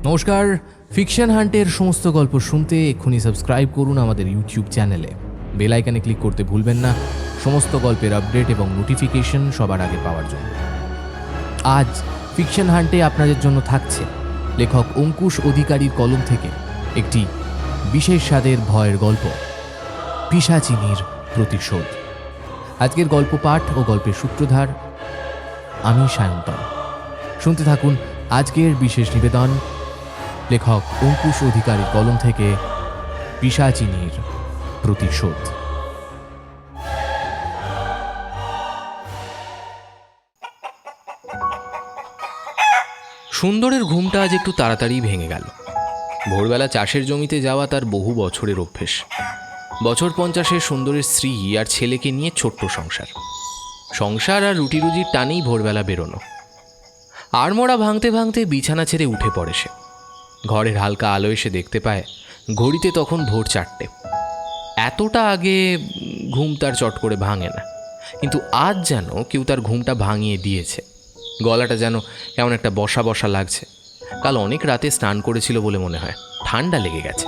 নমস্কার, ফিকশন হান্টের সমস্ত গল্প শুনতে এক্ষুনি সাবস্ক্রাইব করুন আমাদের ইউটিউব চ্যানেলে। বেল আইকনে ক্লিক করতে ভুলবেন না সমস্ত গল্পের আপডেট এবং নোটিফিকেশন সবার আগে পাওয়ার জন্য। আজ ফিকশন হান্টে আপনাদের জন্য থাকছে লেখক অঙ্কুশ অধিকারীর কলম থেকে একটি বিশেষ স্বাদের ভয়ের গল্প, পিশাচিনীর প্রতিশোধ। আজকের গল্প পাঠ ও গল্পের সূত্রধার আমি সায়ন্তন। শুনতে থাকুন আজকের বিশেষ নিবেদন, লেখক অঙ্কুশ অধিকারীর কলম থেকে পিশাচিনীর প্রতিশোধ। সুন্দরের ঘুমটা আজ একটু তাড়াতাড়ি ভেঙে গেল। ভোরবেলা চাষের জমিতে যাওয়া তার বহু বছরের অভ্যেস। বছর 50-এ সুন্দরের স্ত্রী আর ছেলেকে নিয়ে ছোট্ট সংসার আর রুটি রুজির টানেই ভোরবেলা বেরোনো। আড়মোড়া ভাঙতে ভাঙতে বিছানা ছেড়ে উঠে পড়ে সে। ঘরের হালকা আলো এসে দেখতে পায় ঘড়িতে তখন ভোর 4টে। এতটা আগে ঘুম তার চট করে ভাঙে না, কিন্তু আজ যেন কেউ তার ঘুমটা ভাঙিয়ে দিয়েছে। গলাটা যেন কেমন একটা বসা বসা লাগছে। কাল অনেক রাতে স্নান করেছিল বলে মনে হয়, ঠান্ডা লেগে গেছে।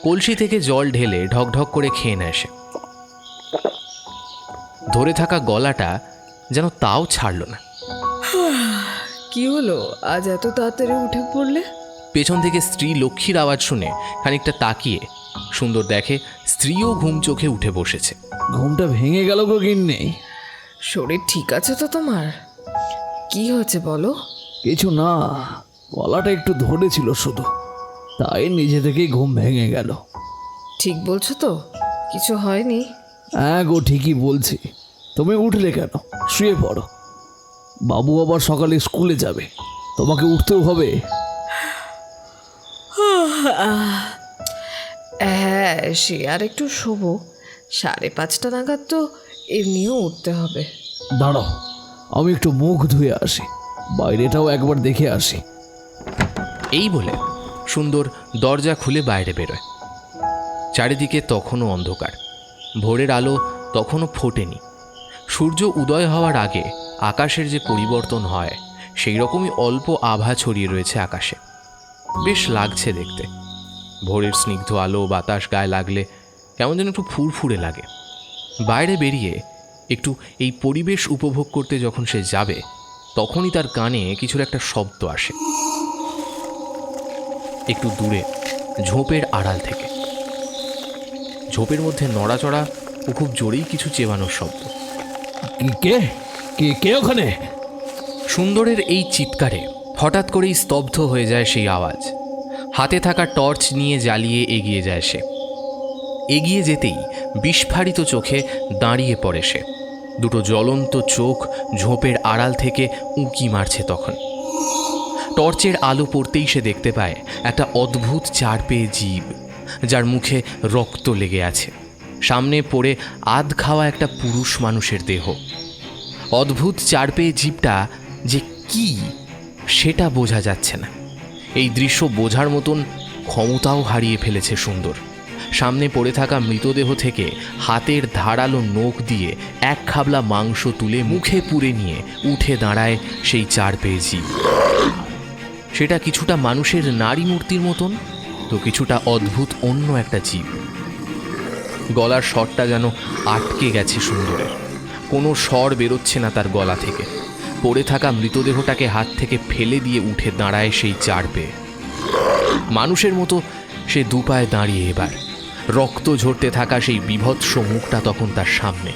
কলসি থেকে জল ঢেলে ঢকঢক করে খেয়ে নেয় সে। ধরে থাকা গলাটা যেন তাও ছাড়ল না। কি হলো, আজ এত তাড়াতাড়ি উঠে পড়লে? পেছন থেকে স্ত্রী লক্ষ্মীর আওয়াজ শুনে খানিকটা তাকিয়ে সুন্দর দেখে স্ত্রীও ঘুম চোখে উঠে বসেছে। ঘুমটা ভেঙে গেল গো গিন্নি। শরীর ঠিক আছে তো তোমার? কি হয়েছে বলো? কিছু না, গলাটা একটু ধরেছিল শুধু, তাই নিজে থেকেই ঘুম ভেঙে গেল। ঠিক বলছো তো? কিছু হয়নি? হ্যাঁ গো, ঠিকই বলছি। তুমি উঠলে কেন? শুয়ে পড়ো, বাবু আবার সকালে স্কুলে যাবে, তোমাকে উঠতেও হবে। হ্যাঁ, সে আর একটু শোবো। 5:30 নাগাদ তো এমনিও উঠতে হবে। দাঁড়াও, আমি একটু মুখ ধুয়ে আসি, বাইরেটাও একবার দেখে আসি। এই বলে সুন্দর দরজা খুলে বাইরে বেরোয়। চারিদিকে তখনও অন্ধকার, ভোরের আলো তখনও ফোটেনি। সূর্য উদয় হওয়ার আগে আকাশের যে পরিবর্তন হয় সেই রকমই অল্প আভা ছড়িয়ে রয়েছে আকাশে। বেশ লাগছে দেখতে। ভোরের স্নিগ্ধ আলো বাতাস গায়ে লাগলে কেমন যেন একটু ফুরফুরে লাগে। বাইরে বেরিয়ে একটু এই পরিবেশ উপভোগ করতে যখন সে যাবে, তখনই তার কানে কিছুর একটা শব্দ আসে একটু দূরে, ঝোপের আড়াল থেকে। ঝোপের মধ্যে নড়াচড়া ও খুব জোরেই কিছু চেবানোর শব্দ। কে কে কে ওখানে? সুন্দরের এই চিৎকারে হঠাৎ করেই স্তব্ধ হয়ে যায় সেই আওয়াজ। হাতে থাকা টর্চ নিয়ে জ্বালিয়ে এগিয়ে যায় সে। এগিয়ে যেতেই বিস্ফারিত চোখে দাঁড়িয়ে পড়ে সে। দুটো জ্বলন্ত চোখ ঝোপের আড়াল থেকে উঁকি মারছে তখন। টর্চের আলো পড়তেই সে দেখতে পায় একটা অদ্ভুত 4 পেয়ে জীব, যার মুখে রক্ত লেগে আছে। সামনে পড়ে আধ খাওয়া একটা পুরুষ মানুষের দেহ। অদ্ভুত 4 পেয়ে জীবটা যে কি সেটা বোঝা যাচ্ছে না। এই দৃশ্য বোঝার মতন ক্ষমতাও হারিয়ে ফেলেছে সুন্দর। সামনে পড়ে থাকা মৃতদেহ থেকে হাতের ধারালো নখ দিয়ে এক খাবলা মাংস তুলে মুখে পুরে নিয়ে উঠে দাঁড়ায় সেই 4 পেয়ে জীব। সেটা কিছুটা মানুষের নারী মূর্তির মতন, তো কিছুটা অদ্ভুত অন্য একটা জীব। গলার স্বরটা যেন আটকে গেছে সুন্দরের, কোনো স্বর বেরোচ্ছে না তার গলা থেকে। পড়ে থাকা মৃতদেহটাকে হাত থেকে ফেলে দিয়ে উঠে দাঁড়ায় সেই 4 পেয়ে মানুষের মতো। সে দুপায়ে দাঁড়িয়ে, এবার রক্ত ঝরতে থাকা সেই বীভৎস মুখটা তখন তার সামনে।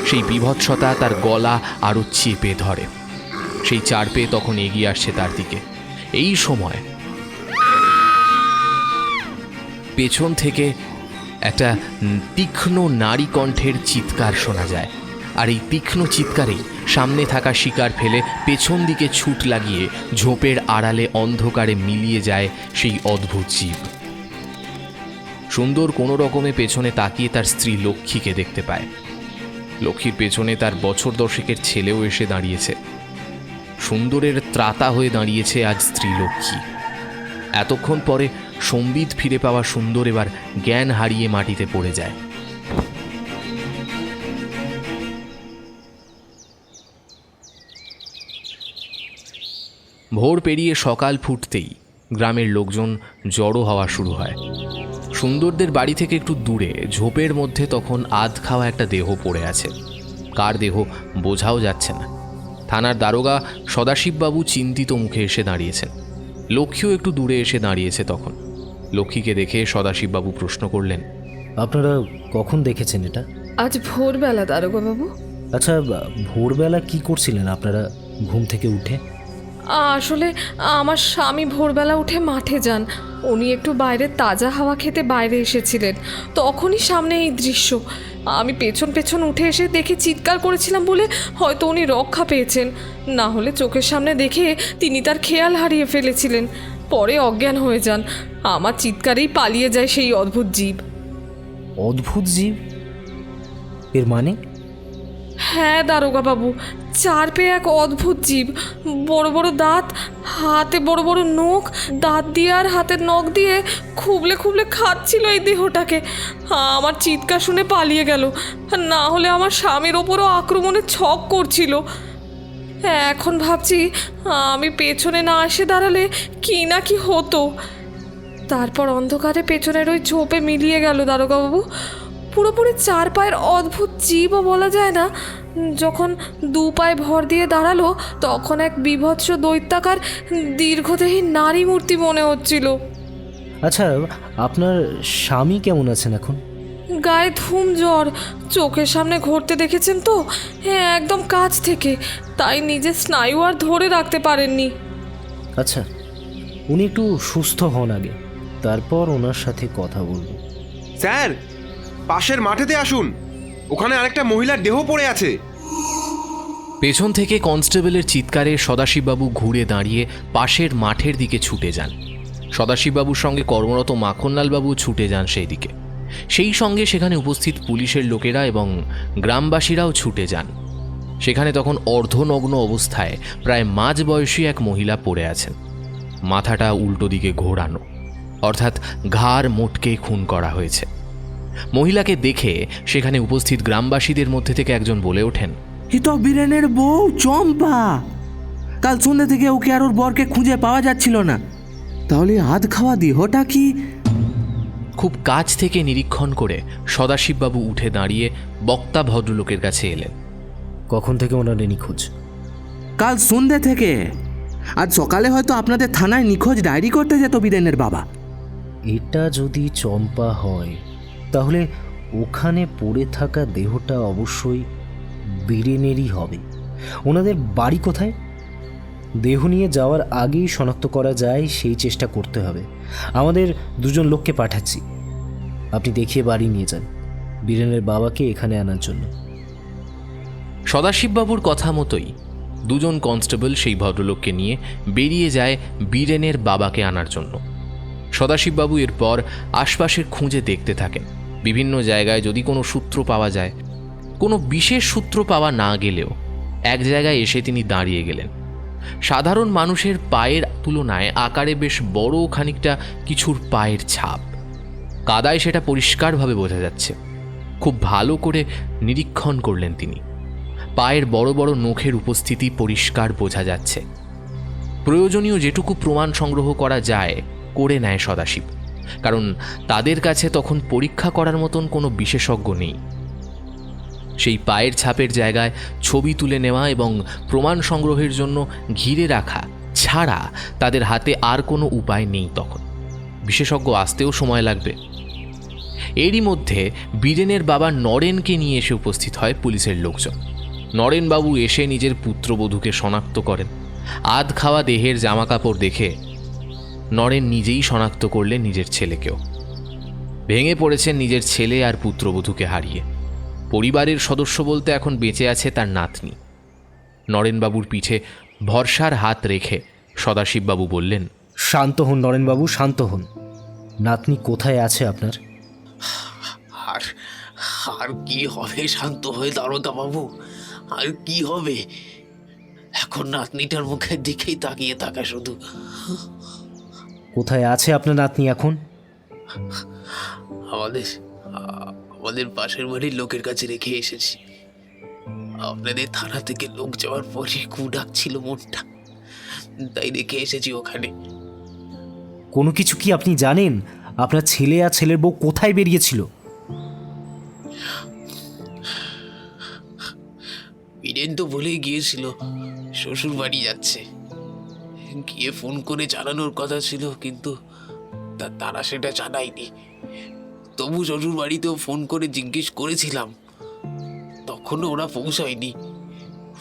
সেই বীভৎসতা তার গলা আরো চেপে ধরে। সেই 4 পেয়ে তখন এগিয়ে আসছে তার দিকে। এই সময় পেছন থেকে একটা তীক্ষ্ণ নারী কণ্ঠের চিৎকার শোনা যায়। আর এই তীক্ষ্ণ চিৎকারেই সামনে থাকা শিকার ফেলে পেছন দিকে ছুট লাগিয়ে ঝোপের আড়ালে অন্ধকারে মিলিয়ে যায় সেই অদ্ভুত জীব। সুন্দর কোনো রকমে পেছনে তাকিয়ে তার স্ত্রী লক্ষ্মীকে দেখতে পায়। লক্ষ্মীর পেছনে তার বছর 10-এর ছেলেও এসে দাঁড়িয়েছে। সুন্দরের ত্রাতা হয়ে দাঁড়িয়েছে আজ স্ত্রী লক্ষ্মী। এতক্ষণ পরে সম্বিত ফিরে পাওয়া সুন্দর এবার জ্ঞান হারিয়ে মাটিতে পড়ে যায়। ভোর পেরিয়ে সকাল ফুটতেই গ্রামের লোকজন জড়ো হওয়া শুরু হয়। সুন্দরদের বাড়ি থেকে একটু দূরে ঝোপের মধ্যে তখন আধ খাওয়া একটা দেহ পড়ে আছে। কার দেহ বোঝাও যাচ্ছে না। থানার দারোগা সদাশিববাবু চিন্তিত মুখে এসে দাঁড়িয়েছেন। লক্ষ্মীও একটু দূরে এসে দাঁড়িয়েছে তখন। লক্ষ্মীকে দেখে সদাশিববাবু প্রশ্ন করলেন, আপনারা কখন দেখেছেন এটা? আজ ভোরবেলা দারোগাবাবু। আচ্ছা, ভোরবেলা কি করছিলেন আপনারা ঘুম থেকে উঠে? আসলে আমার স্বামী ভোরবেলা উঠে মাঠে যান। উনি একটু বাইরে তাজা হাওয়া খেতে বাইরে এসেছিলেন, তখনই সামনে এই দৃশ্য। আমি পেছন পেছন উঠে এসে দেখে চিৎকার করেছিলাম বলে হয়তো উনি রক্ষা পেয়েছেন, না হলে চোখের সামনে দেখে তিনি তার খেয়াল হারিয়ে ফেলেছিলেন। পরে অজ্ঞান হয়ে যান। আমার চিৎকারেই পালিয়ে যায় সেই অদ্ভুত জীব। অদ্ভুত জীব? এর মানে? হ্যাঁ দারোগাবাবু, চার পেয়ে এক অদ্ভুত জীব। বড় বড় দাঁত, হাতে বড় বড় নখ, দাঁত দিয়ে আর হাতের নখ দিয়ে খুবলে খুবলে খাচ্ছিল এই দেহটাকে। আমার চিৎকার শুনে পালিয়ে গেল, না হলে আমার স্বামীর ওপরও আক্রমণের ছক করছিল। এখন ভাবছি আমি পেছনে না এসে দাঁড়ালে কি না কি হতো। তারপর অন্ধকারে পেছনের ওই ঝোপে মিলিয়ে গেল দারোগাবাবু। পুরোপুরি চার পায়ের অদ্ভুত জীবও বলা যায় না। যখন দু পায়ে ভর দিয়ে দাঁড়ালো তখন এক বিভৎস দৈত্যাকার দীর্ঘদেহী নারী মূর্তি মনে হচ্ছিল। আচ্ছা, আপনার স্বামী কেমন আছেন এখন? গায়ে ধুম জ্বর, চোখের সামনে ঘুরতে দেখেছেন তো, হ্যাঁ একদম কাছ থেকে, তাই নিজের স্নায়ু আর ধরে রাখতে পারেননি। আচ্ছা, উনি একটু সুস্থ হন আগে, তারপর ওনার সাথে কথা বলবো। স্যার, পাশের মাঠেতে আসুন, ওখানে আরেকটা মহিলার দেহ পড়ে আছে। পেছন থেকে কনস্টেবলের চিৎকারে সদাশিববাবু ঘুরে দাঁড়িয়ে পাশের মাঠের দিকে ছুটে যান। সদাশিববাবুর সঙ্গে কর্মরত মাখনলালবাবু ছুটে যান সেই দিকে। সেই সঙ্গে সেখানে উপস্থিত পুলিশের লোকেরা এবং গ্রামবাসীরাও ছুটে যান। সেখানে তখন অর্ধনগ্ন অবস্থায় প্রায় মাঝবয়সী এক মহিলা পড়ে আছেন। মাথাটা উল্টো দিকে ঘোরানো, অর্থাৎ ঘাড় মোটকে খুন করা হয়েছে। মহিলাকে দেখে সেখানে উপস্থিত গ্রামবাসীদের মধ্যে থেকে একজন বলে ওঠেন, এ তো বীরেনের বউ চম্পা। কাল সন্ধ্যা থেকে ওকে আর ওর বরকে খুঁজে পাওয়া যাচ্ছিল না, তাহলে আধ খাওয়া দেহটা কি? খুব কাছ থেকে নিরীক্ষণ করে সদাশিববাবু উঠে দাঁড়িয়ে বক্তা ভদ্রলোকের কাছে এলেন। কখন থেকে ওনার নিখোঁজ? কাল সন্ধ্যা থেকে। আজ সকালে হয়তো আপনাদের থানায় নিখোঁজ ডায়েরি করতে যেত বীরেনের বাবা। এটা যদি চম্পা হয় তাহলে ওখানে পড়ে থাকা দেহটা অবশ্যই বীরেনেরই হবে। ওনাদের বাড়ি কোথায়? দেহ নিয়ে যাওয়ার আগেই শনাক্ত করা যায় সেই চেষ্টা করতে হবে। আমাদের দুজন লোককে পাঠাচ্ছি, আপনি দেখিয়ে বাড়ি নিয়ে যান বীরেনের বাবাকে এখানে আনার জন্য। সদাশিববাবুর কথা মতোই দুজন কনস্টেবল সেই ভদ্রলোককে নিয়ে বেরিয়ে যায় বীরেনের বাবাকে আনার জন্য। সদাশিববাবু এরপর আশপাশের খুঁজে দেখতে থাকেন বিভিন্ন জায়গায় যদি কোনো সূত্র পাওয়া যায়। কোনো বিশেষ সূত্র পাওয়া না গেলেও এক জায়গায় এসে তিনি দাঁড়িয়ে গেলেন। সাধারণ মানুষের পায়ের তুলনায় আকারে বেশ বড় খানিকটা কিছুর পায়ের ছাপ। কাদায় সেটা পরিষ্কারভাবে বোঝা যাচ্ছে। খুব ভালো করে নিরীক্ষণ করলেন তিনি। পায়ের বড় বড় নখের উপস্থিতি পরিষ্কার বোঝা যাচ্ছে। প্রয়োজনীয় যেটুকু প্রমাণ সংগ্রহ করা যায় করে নেয় সদাশিব, কারণ তাদের কাছে তখন পরীক্ষা করার মতন কোনো বিশেষজ্ঞ নেই। সেই পায়ের ছাপের জায়গায় ছবি তুলে নেওয়া এবং প্রমাণ সংগ্রহের জন্য ঘিরে রাখা ছাড়া তাদের হাতে আর কোনো উপায় নেই। তখন বিশেষজ্ঞ আসতেও সময় লাগবে। এরই মধ্যে বীরেনের বাবা নরেনকে নিয়ে এসে উপস্থিত হয় পুলিশের লোকজন। নরেনবাবু এসে নিজের পুত্রবধূকে শনাক্ত করেন। আধ খাওয়া দেহের জামাকাপড় দেখে নরেন নিজেই শনাক্ত করলেন নিজের ছেলেকেও। ভেঙে পড়েছেন নিজের ছেলে আর পুত্রবধূকে হারিয়ে। পরিবারের সদস্য বলতে এখন বেঁচে আছে তার নাতনি। নরেনবাবুর পিঠে ভরসার হাত রেখে সদাশিববাবু বললেন, শান্ত হন নরেনবাবু, শান্ত হন। নাতনি কোথায় আছে আপনার? আর আর কি হবে শান্ত হয়ে দারোগা বাবু, আর কি হবে? এখন নাতনিটার মুখের দিকেই তাকিয়ে থাকা শুধু। কোথায় আছে আপনার নাতনি এখন? আমাদের পাশের বাড়ির লোকের কাছে রেখে এসেছি। আপনাদের থানা থেকে লোক যাওয়ার পরে খুব ডাকছিল মনটা, তাই রেখে এসেছি ওখানে। কোনো কিছু কি আপনি জানেন? আপনার ছেলে আর ছেলের বউ কোথায় বেরিয়েছিল? বীরেন তো বলেই গিয়েছিল শ্বশুর বাড়ি যাচ্ছে। গিয়ে ফোন করে জানানোর কথা ছিল, কিন্তু তারা সেটা জানায়নি। তবু শ্বশুর বাড়িতেও ফোন করে জিজ্ঞেস করেছিলাম, তখনও ওরা পৌঁছায়নি।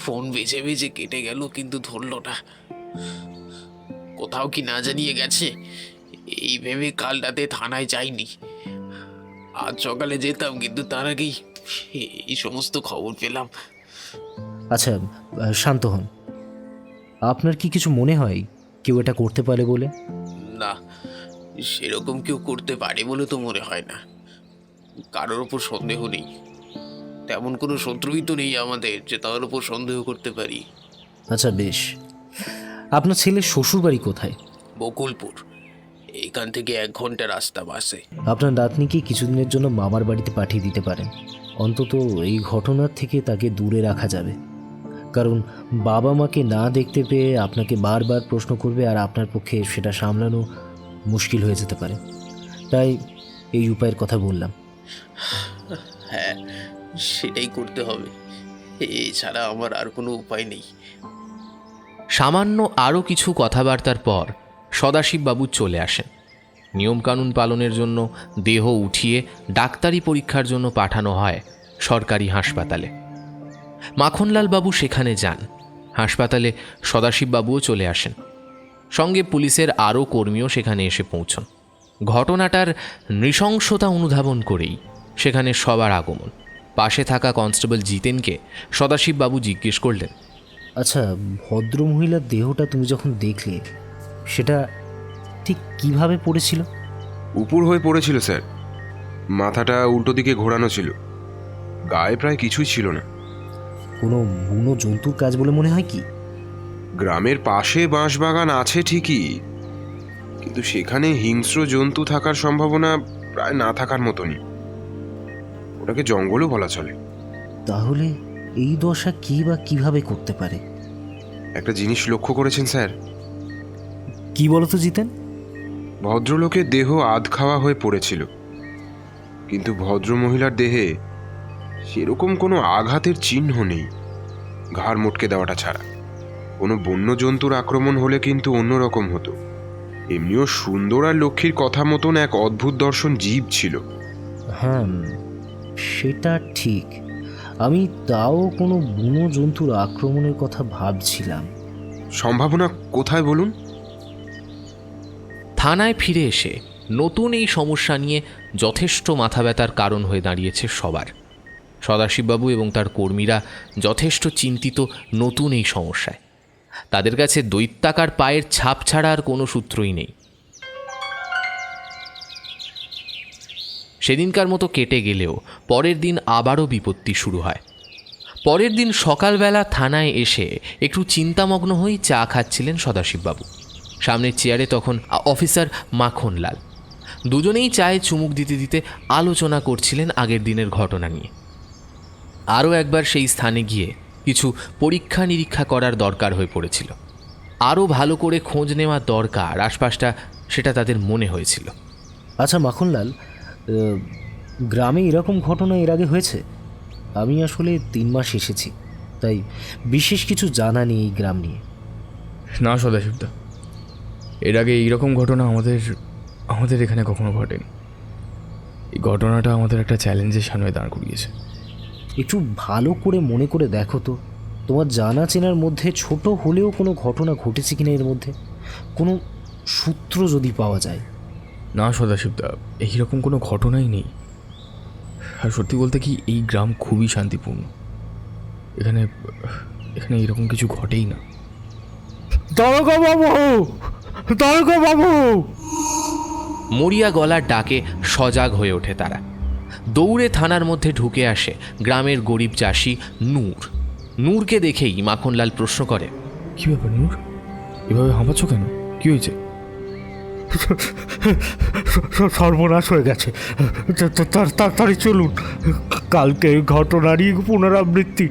ফোন বেজে বেজে কেটে গেল, কিন্তু ধরল না। কোথাও কি না জানিয়ে গেছে এই ভেবে কাল রাতে থানায় যাইনি। আজ সকালে যেতাম, কিন্তু তার আগেই এই সমস্ত খবর পেলাম। আচ্ছা, শান্ত হন। আপনার কি কিছু মনে হয় কেউ এটা করতে পারে বলে? না, সেরকম কেউ করতে পারে বলে তো মনে হয় না। কারোর ওপর সন্দেহ নেই। তেমন কোনো শত্রুই তো নেই আমাদের যে তার উপর সন্দেহ করতে পারি। আচ্ছা বেশ, আপনার ছেলের শ্বশুরবাড়ি কোথায়? বকুলপুর, এখান থেকে 1 ঘন্টা রাস্তা বাসে। আপনার নাতনিকে কিছুদিনের জন্য মামার বাড়িতে পাঠিয়ে দিতে পারেন। অন্তত এই ঘটনার থেকে তাকে দূরে রাখা যাবে। কারণ বাবা মাকে না দেখতে পেয়ে আপনাকে বারবার প্রশ্ন করবে, আর আপনার পক্ষে সেটা সামলানো মুশকিল হয়ে যেতে পারে। তাই এই উপায়ের কথা বললাম। হ্যাঁ, সেটাই করতে হবে। এছাড়া আমার আর কোনো উপায় নেই। সামান্য আরও কিছু কথাবার্তার পর সদাশিববাবু চলে আসেন। নিয়মকানুন পালনের জন্য দেহ উঠিয়ে ডাক্তারি পরীক্ষার জন্য পাঠানো হয় সরকারি হাসপাতালে। মাখনলাল বাবু সেখানে যান। হাসপাতালে সদাশিববাবুও চলে আসেন। সঙ্গে পুলিশের আরও কর্মীও সেখানে এসে পৌঁছন। ঘটনাটার নৃশংসতা অনুধাবন করেই সেখানে সবার আগমন। পাশে থাকা কনস্টেবল জিতেনকে সদাশিববাবু জিজ্ঞেস করলেন, আচ্ছা, ভদ্রমহিলার দেহটা তুমি যখন দেখলে সেটা ঠিক কিভাবে পড়েছিল? উপর হয়ে পড়েছিল স্যার। মাথাটা উল্টো দিকে ঘোরানো ছিল। গায়ে প্রায় কিছুই ছিল না। কোনো বুনো জন্তুর কাজ বলে মনে হয় কি? গ্রামের পাশে বাঁশবাগান আছে ঠিকই, কিন্তু সেখানে হিংস্র জন্তু থাকার সম্ভাবনা প্রায় না থাকার মতনই। ওটাকে জঙ্গলও বলা চলে। তাহলে এই দশা কি বা কিভাবে করতে পারে? একটা জিনিস লক্ষ্য করেছেন স্যার? কি বলতো জিতেন? ভদ্রলোকের দেহ আধ খাওয়া হয়ে পড়েছিল, কিন্তু ভদ্রমহিলার দেহে সেরকম কোনো আঘাতের চিহ্ন নেই, ঘাড় মোটকে দেওয়াটা ছাড়া। কোনো বন্য জন্তুর আক্রমণ হলে কিন্তু অন্যরকম হতো। এমনিও সুন্দর আর লক্ষ্মীর কথা মতন এক অদ্ভুত দর্শন জীব ছিল। হ্যাঁ, সেটা ঠিক। আমি তাও কোনো বুনো জন্তুর আক্রমণের কথা ভাবছিলাম। সম্ভাবনা কোথায় বলুন? থানায় ফিরে এসে নতুন এই সমস্যা নিয়ে যথেষ্ট মাথা ব্যথার কারণ হয়ে দাঁড়িয়েছে সবার। সদাশিববাবু এবং তার কর্মীরা যথেষ্ট চিন্তিত নতুন এই সমস্যায়। তাদের কাছে দৈত্যাকার পায়ের ছাপ ছাড়া আর কোনো সূত্রই নেই। সেদিনকার মতো কেটে গেলেও পরের দিন আবারও বিপত্তি শুরু হয়। পরের দিন সকালবেলা থানায় এসে একটু চিন্তামগ্ন হয়েই চা খাচ্ছিলেন সদাশিববাবু। সামনের চেয়ারে তখন অফিসার মাখনলাল। দুজনেই চায়ে চুমুক দিতে দিতে আলোচনা করছিলেন আগের দিনের ঘটনা নিয়ে। আরও একবার সেই স্থানে গিয়ে কিছু পরীক্ষা নিরীক্ষা করার দরকার হয়ে পড়েছিল। আরও ভালো করে খোঁজ নেওয়া দরকার আশপাশটা, সেটা তাদের মনে হয়েছিল। আচ্ছা মাখনলাল, গ্রামে এরকম ঘটনা এর আগে হয়েছে? আমি আসলে 3 মাস এসেছি, তাই বিশেষ কিছু জানা নেই এই গ্রাম নিয়ে। না সদাশিবদা, এর আগে এইরকম ঘটনা আমাদের এখানে কখনো ঘটেনি। এই ঘটনাটা আমাদের একটা চ্যালেঞ্জের সামনে দাঁড় করিয়েছে। একটু ভালো করে মনে করে দেখো তো, তোমার জানা চেনার মধ্যে ছোট হলেও কোনো ঘটনা ঘটেছে কিনা, এর মধ্যে কোনো সূত্র যদি পাওয়া যায়। না সদাশিবদা, এইরকম কোনো ঘটনাই নেই। আর সত্যি বলতে কি, এই গ্রাম খুবই শান্তিপূর্ণ। এখানে এরকম কিছু ঘটেই না। দারোগা বাবু, দারোগা বাবু! মরিয়া গলার ডাকে সজাগ হয়ে ওঠে তারা। দৌড়ে থানার মধ্যে ঢুকে আসে গ্রামের গরিব চাষি নূর। নূরকে দেখেই মাখনলাল প্রশ্ন করে, কী ব্যাপার নূর, এভাবে হাঁপাচ্ছ কেন? কী হয়েছে? সর্বনাশ হয়ে গেছে, তাড়াতাড়ি চলুন। কালকে এই ঘটনারই পুনরাবৃত্তি।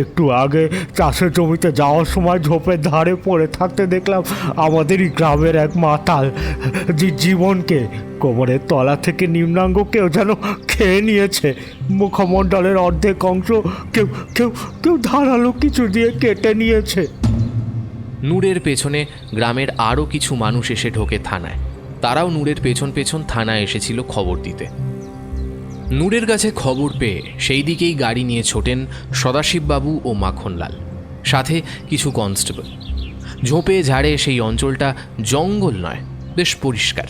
একটু আগে চাষের জমিতে যাওয়ার সময় ঝোপের ধারে পড়ে থাকতে দেখলাম আমাদেরই গ্রামের এক মাতাল জীবনকে। কোমরের তলা থেকে নিম্নাঙ্গ কেউ যেন খেয়ে নিয়েছে। মুখমণ্ডলের অর্ধেক অংশ কেউ কেউ কেউ ধারালো কিছু দিয়ে কেটে নিয়েছে। নূরের পেছনে গ্রামের আরও কিছু মানুষ এসে ঢোকে থানায়। তারাও নূরের পেছন পেছন থানায় এসেছিল খবর দিতে। নূরের কাছে খবর পেয়ে সেই দিকেই গাড়ি নিয়ে ছোটেন সদাশিববাবু ও মাখনলাল, সাথে কিছু কনস্টেবল। ঝোপে ঝাড়ে সেই অঞ্চলটা জঙ্গল নয়, বেশ পরিষ্কার।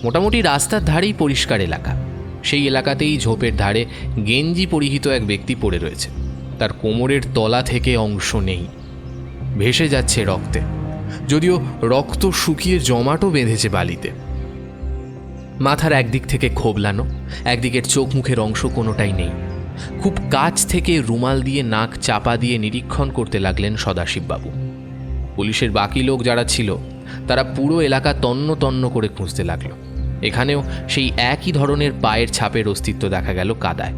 মোটামুটি রাস্তার ধারেই পরিষ্কার এলাকা। সেই এলাকাতেই ঝোপের ধারে গেঞ্জি পরিহিত এক ব্যক্তি পড়ে রয়েছে। তার কোমরের তলা থেকে অংশ নেই, ভেসে যাচ্ছে রক্তে, যদিও রক্ত শুকিয়ে জমাটো বেঁধেছে বালিতে। মাথার একদিক থেকে খোবলানো, একদিকের চোখ মুখের অংশ কোনোটাই নেই। খুব কাছ থেকে রুমাল দিয়ে নাক চাপা দিয়ে নিরীক্ষণ করতে লাগলেন সদাশিববাবু। পুলিশের বাকি লোক যারা ছিল তারা পুরো এলাকা তন্ন তন্ন করে খুঁজতে লাগলো। এখানেও সেই একই ধরনের পায়ের ছাপের অস্তিত্ব দেখা গেল কাদায়।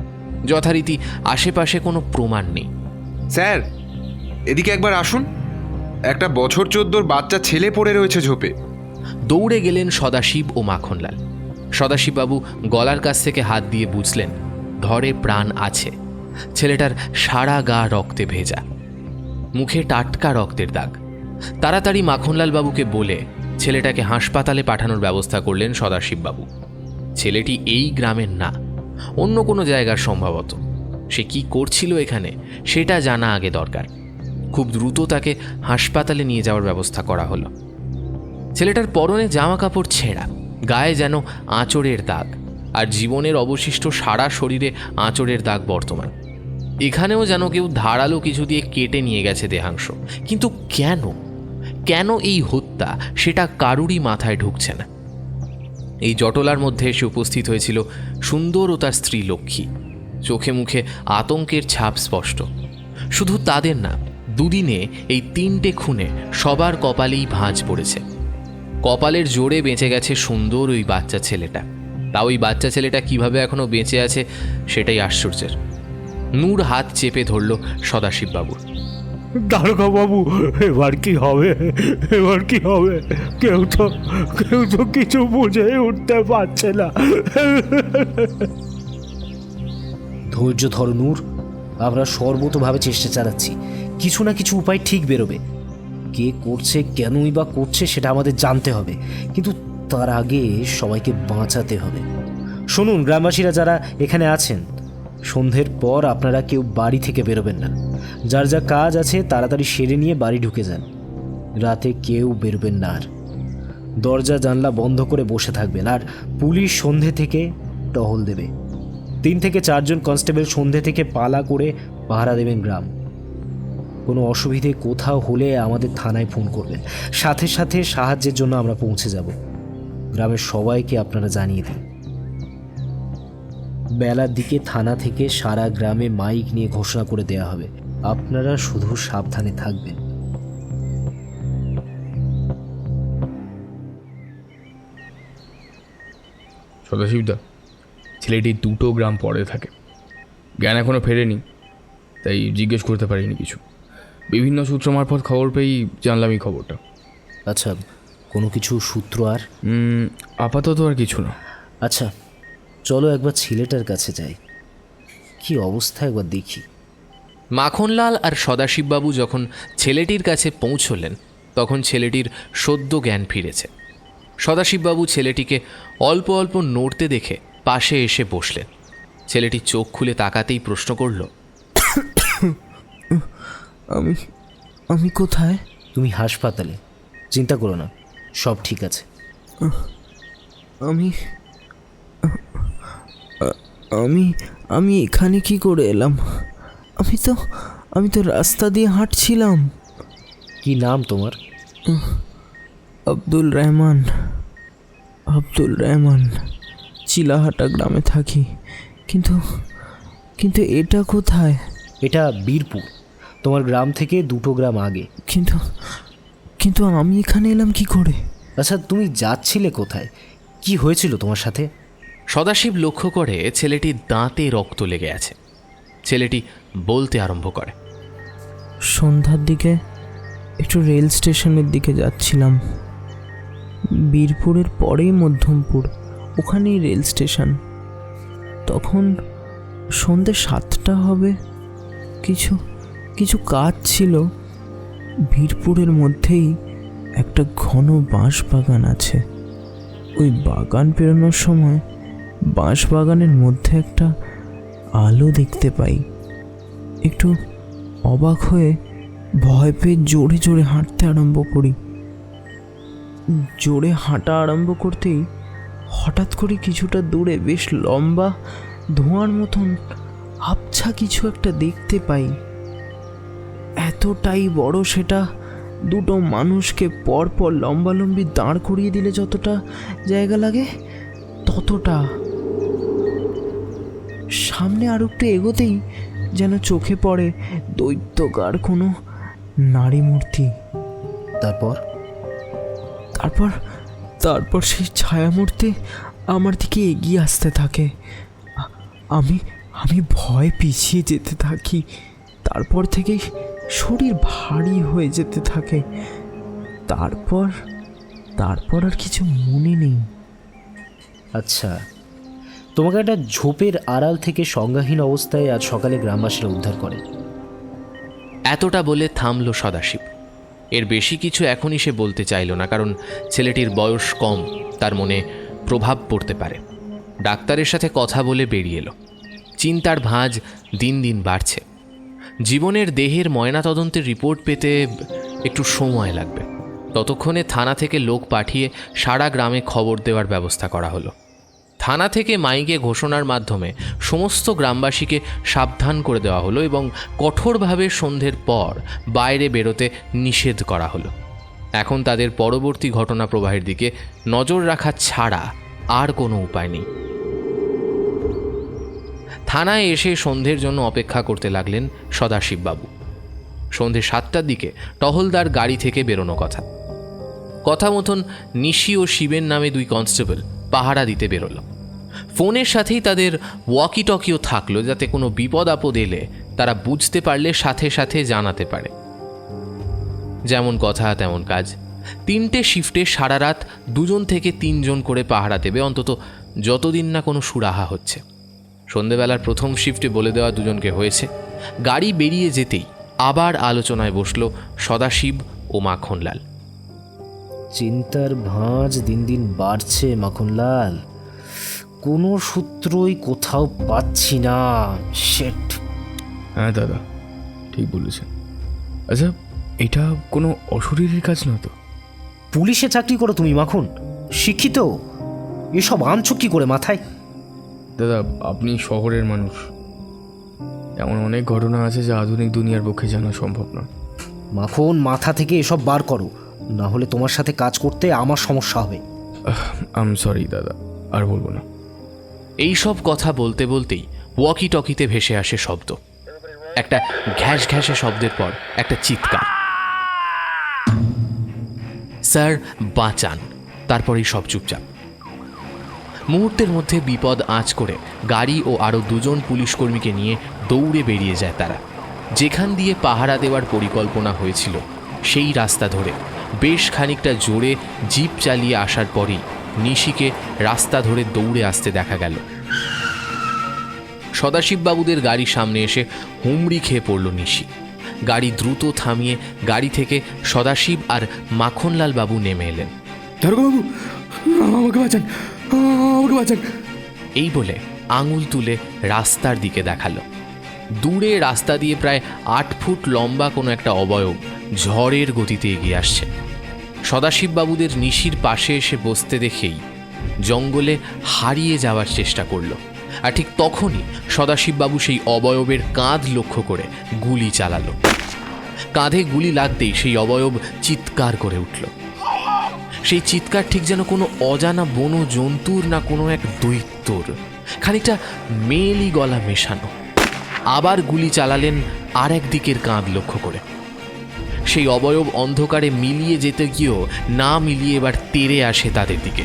যথারীতি আশেপাশে কোনো প্রমাণ নেই। স্যার, এদিকে একবার আসুন। একটা বছর 14 বাচ্চা ছেলে পড়ে রয়েছে ঝোপে। দৌড়ে গেলেন সদাশিব ও মাখনলাল। সদাশিববাবু গলার কাছ থেকে হাত দিয়ে বুঝলেন ধরে প্রাণ আছে। ছেলেটার সারা গা রক্তে ভেজা, মুখে টাটকা রক্তের দাগ। তাড়াতাড়ি মাখনলাল বাবুকে বলে ছেলেটাকে হাসপাতালে পাঠানোর ব্যবস্থা করলেন সদাশিববাবু। ছেলেটি এই গ্রামের না, অন্য কোনো জায়গার সম্ভবত। সে কি করছিল এখানে সেটা জানা আগে দরকার। খুব দ্রুত তাকে হাসপাতালে নিয়ে যাওয়ার ব্যবস্থা করা হলো। ছেলেটার পরনে জামা কাপড় ছেঁড়া, গায়ে যেন আঁচড়ের দাগ, আর জীবনের অবশিষ্ট সারা শরীরে আঁচড়ের দাগ বর্তমান। এখানেও যেন কেউ ধারালো কিছু দিয়ে কেটে নিয়ে গেছে দেহাংশ। কিন্তু কেন কেন এই হত্যা সেটা কারুরই মাথায় ঢুকছে না। এই জটলার মধ্যে এসে উপস্থিত হয়েছিল সুন্দর ও তার স্ত্রী লক্ষ্মী। চোখে মুখে আতঙ্কের ছাপ স্পষ্ট। শুধু তাদের না, দুদিনে এই 3টে খুনে সবার কপালেই ভাঁজ পড়েছে। কপালের জোরে বেঁচে গেছে সুন্দর ওই বাচ্চা ছেলেটা। তা ওই বাচ্চা ছেলেটা কিভাবে এখনো বেঁচে আছে সেটাই আশ্চর্যের। নূর হাত চেপে ধরল সদাশিববাবুর। দারোগা বাবু, এবার কি হবে? এবার কি হবে? কেউ তো কিছু বুঝে উঠতে পারছে না। ধৈর্য ধর নূর, আমরা সর্বতভাবে চেষ্টা চালাচ্ছি। কিছু না কিছু উপায় ঠিক বেরোবে। কে করছে, কেনই বা করছে সেটা আমাদের জানতে হবে, কিন্তু তার আগে সবাইকে বাঁচাতে হবে। শুনুন, গ্রামবাসীরা যারা এখানে আছেন, সন্ধ্যের পর আপনারা কেউ বাড়ি থেকে বেরোবেন না। যার যা কাজ আছে তাড়াতাড়ি সেরে নিয়ে বাড়ি ঢুকে যান। রাতে কেউ বেরোবেন না। আর দরজা জানলা বন্ধ করে বসে থাকবেন। আর পুলিশ সন্ধ্যে থেকে টহল দেবে। 3 থেকে 4 জন কনস্টেবল সন্ধ্যে থেকে পালা করে পাহারা দেবেন গ্রাম। কোনো অসুবিধে কোথাও হলে আমাদের থানায় ফোন করবেন। সাথে সাথে সাহায্যের জন্য আমরা পৌঁছে যাব। গ্রামের সবাইকে আপনারা জানিয়ে দিন। বেলার দিকে থানা থেকে সারা গ্রামে মাইক নিয়ে ঘোষণা করে দেয়া হবে। আপনারা শুধু সাবধানে থাকবেন। সদাশিবদা, ছেলেটি 2টো গ্রাম পরে থাকে। জ্ঞান এখনও ফেরেনি, তাই জিজ্ঞেস করতে পারিনি কিছু। বিভিন্ন সূত্র মারফত খবর পেয়েই জানলাম এই খবরটা। আচ্ছা, কোনো কিছু সূত্র আর? আপাতত আর কিছু না। আচ্ছা, চলো একবার ছেলেটার কাছে যাই, কি অবস্থা একবার দেখি। মাখনলাল আর সদাশিববাবু যখন ছেলেটির কাছে পৌঁছলেন তখন ছেলেটির সদ্য জ্ঞান ফিরেছে। সদাশিববাবু ছেলেটিকে অল্প অল্প নড়তে দেখে পাশে এসে বসলেন। ছেলেটি চোখ খুলে তাকাতেই প্রশ্ন করল, আমি কোথায়? তুমি হাসপাতালে। চিন্তা করো না, সব ঠিক আছে। আমি আমি আমি এখানে কি করে এলাম? আমি তো রাস্তা দিয়ে হাঁটছিলাম। কি নাম তোমার? আব্দুল রহমান। চিলাহাটা গ্রামে থাকি। কিন্তু এটা কোথায়? এটা বীরপুর, তোমার গ্রাম থেকে 2টো গ্রাম আগে। কিন্তু আমি এখানে এলাম কি করে? আচ্ছা, তুমি যাচ্ছিলে কোথায়? কি হয়েছিল তোমার সাথে? সদাশিব লক্ষ্য করে ছেলেটির দাঁতে রক্ত লেগে আছে। ছেলেটি বলতে আরম্ভ করে। সন্ধ্যার দিকে একটু রেল স্টেশনের দিকে যাচ্ছিলাম। বীরপুরের পরেই মধ্যমপুর, ওখানেই রেল স্টেশন। তখন সন্ধ্যে 7টা হবে। কিছু কাজ ছিল। বীরপুরের মধ্যেই একটা ঘন বাঁশ বাগান আছে। ওই বাগান পেরোনোর সময় বাঁশ বাগানের মধ্যে একটা আলো দেখতে পাই। একটু অবাক হয়ে ভয় পেয়ে জোরে জোরে হাঁটতে আরম্ভ করি। জোরে হাঁটা আরম্ভ করতেই হঠাৎ করে কিছুটা দূরে বেশ লম্বা ধোঁয়ার মতন আবছা কিছু একটা দেখতে পাই। এতটাই বড় সেটা, দুটো মানুষকে পরপর লম্বালম্বি দাঁড় করিয়ে দিলে যতটা জায়গা লাগে ততটা। সামনে আর একটু এগোতেই যেন চোখে পড়ে দৈত্যকার কোনো নারী মূর্তি। তারপর তারপর সেই ছায়ামূর্তি আমার দিকে এগিয়ে আসতে থাকে। আমি ভয় পিছিয়ে যেতে থাকি। তারপর থেকেই শরীর ভারী হয়ে যেতে থাকে। তারপর আর কিছু মনে নেই। আচ্ছা, তোমাকে একটা ঝোপের আড়াল থেকে সংজ্ঞাহীন অবস্থায় আজ সকালে গ্রামবাসীরা উদ্ধার করে। এতটা বলে থামল সদাশিব। এর বেশি কিছু এখনই সে বলতে চাইল না, কারণ ছেলেটির বয়স কম, তার মনে প্রভাব পড়তে পারে। ডাক্তারের সাথে কথা বলে বেরিয়ে এলো। চিন্তার ভাঁজ দিন দিন বাড়ছে। জীবনের দেহের ময়নাতদন্তের রিপোর্ট পেতে একটু সময় লাগবে। ততক্ষণে থানা থেকে লোক পাঠিয়ে সারা গ্রামে খবর দেওয়ার ব্যবস্থা করা হলো। থানা থেকে মাইকে ঘোষণার মাধ্যমে সমস্ত গ্রামবাসীকে সাবধান করে দেওয়া হলো এবং কঠোরভাবে সন্ধ্যের পর বাইরে বেরোতে নিষেধ করা হলো। এখন তাদের পরবর্তী ঘটনা প্রবাহের দিকে নজর রাখা ছাড়া আর কোনো উপায় নেই। থানায় এসে সন্ধ্যের জন্য অপেক্ষা করতে লাগলেন সদাশিববাবু। সন্ধ্যে 7টার দিকে টহলদার গাড়ি থেকে বেরোনো কথা মতন নিশি ও শিবের নামে 2 কনস্টেবল পাহারা দিতে বেরোলো। ফোনের সাথেই তাদের ওয়াকি টকিও থাকলো, যাতে কোনো বিপদ আপদ এলে তারা বুঝতে পারলে সাথে সাথে জানাতে পারে। যেমন কথা তেমন কাজ। 3টে শিফটে সারা রাত 2 থেকে 3 করে পাহারা দেবে, অন্তত যতদিন না কোনো সুরাহা হচ্ছে। সন্ধেবেলার প্রথম শিফটে বলে দেওয়া 2জনকে হয়েছে। গাড়ি বেরিয়ে যেতেই আবার আলোচনায় বসলো সদাশিব ও মাখনলাল। চিন্তার ভাঁজ দিন দিন বাড়ছে মাখনলাল। কোনো সূত্রই কোথাও পাচ্ছি না। শেট। হ্যাঁ দাদা, ঠিক বলেছেন। আচ্ছা, এটা কোনো অশরীরের কাজ না তো? পুলিশে চাকরি করো তুমি মাখন, শিক্ষিত, এসব আনছো কি করে মাথায়? দাদা, আপনি শহরের মানুষ। এমন অনেক ঘটনা আছে যা আধুনিক দুনিয়ার পক্ষে জানা সম্ভব না। মাখন, মাথা থেকে এসব বার করো, না হলে তোমার সাথে কাজ করতে আমার সমস্যা হবে। আম সরি দাদা, আর বলবো না। এই সব কথা বলতে বলতেই ওয়াকি টকিতে ভেসে আসে শব্দ। একটা ঘ্যাস ঘ্যাসে শব্দের পর একটা চিৎকার, স্যার বাঁচান। তারপরেই সব চুপচাপ। মুহূর্তের মধ্যে বিপদ আঁচ করে গাড়ি ও আরও 2জন পুলিশকর্মীকে নিয়ে দৌড়ে বেরিয়ে যায় তারা। যেখান দিয়ে পাহারা দেওয়ার পরিকল্পনা হয়েছিল সেই রাস্তা ধরে বেশ খানিকটা জোরে জিপ চালিয়ে আসার পরেই নিশিকে রাস্তা ধরে দৌড়ে আসতে দেখা গেল। সদাশিববাবুদের গাড়ির সামনে এসে হুমড়ি খেয়ে পড়ল নিশি। গাড়ি দ্রুত থামিয়ে গাড়ি থেকে সদাশিব আর মাখনলাল বাবু নেমে এলেন। দারোগাবাবু, আমাকে বাঁচান, আমাকে বাঁচান। এই বলে আঙুল তুলে রাস্তার দিকে দেখালো। দূরে রাস্তা দিয়ে প্রায় 8 ফুট লম্বা কোনো একটা অবয়ব ঝড়ের গতিতে এগিয়ে আসছে। সদাশিববাবুদের নিশির পাশে এসে বসতে দেখেই জঙ্গলে হারিয়ে যাওয়ার চেষ্টা করলো। আর ঠিক তখনই সদাশিববাবু সেই অবয়বের কাঁধ লক্ষ্য করে গুলি চালালো। কাঁধে গুলি লাগতেই সেই অবয়ব চিৎকার করে উঠল। সেই চিৎকার ঠিক যেন কোনো অজানা বনো জন্তুর, না কোনো এক দৈত্যর, খানিকটা মেয়েলি গলা মেশানো। আবার গুলি চালালেন আর এক দিকের কাঁধ লক্ষ্য করে। সেই অবয়ব অন্ধকারে মিলিয়ে যেতে গিয়েও না মিলিয়ে এবার তেড়ে আসে তাদের দিকে।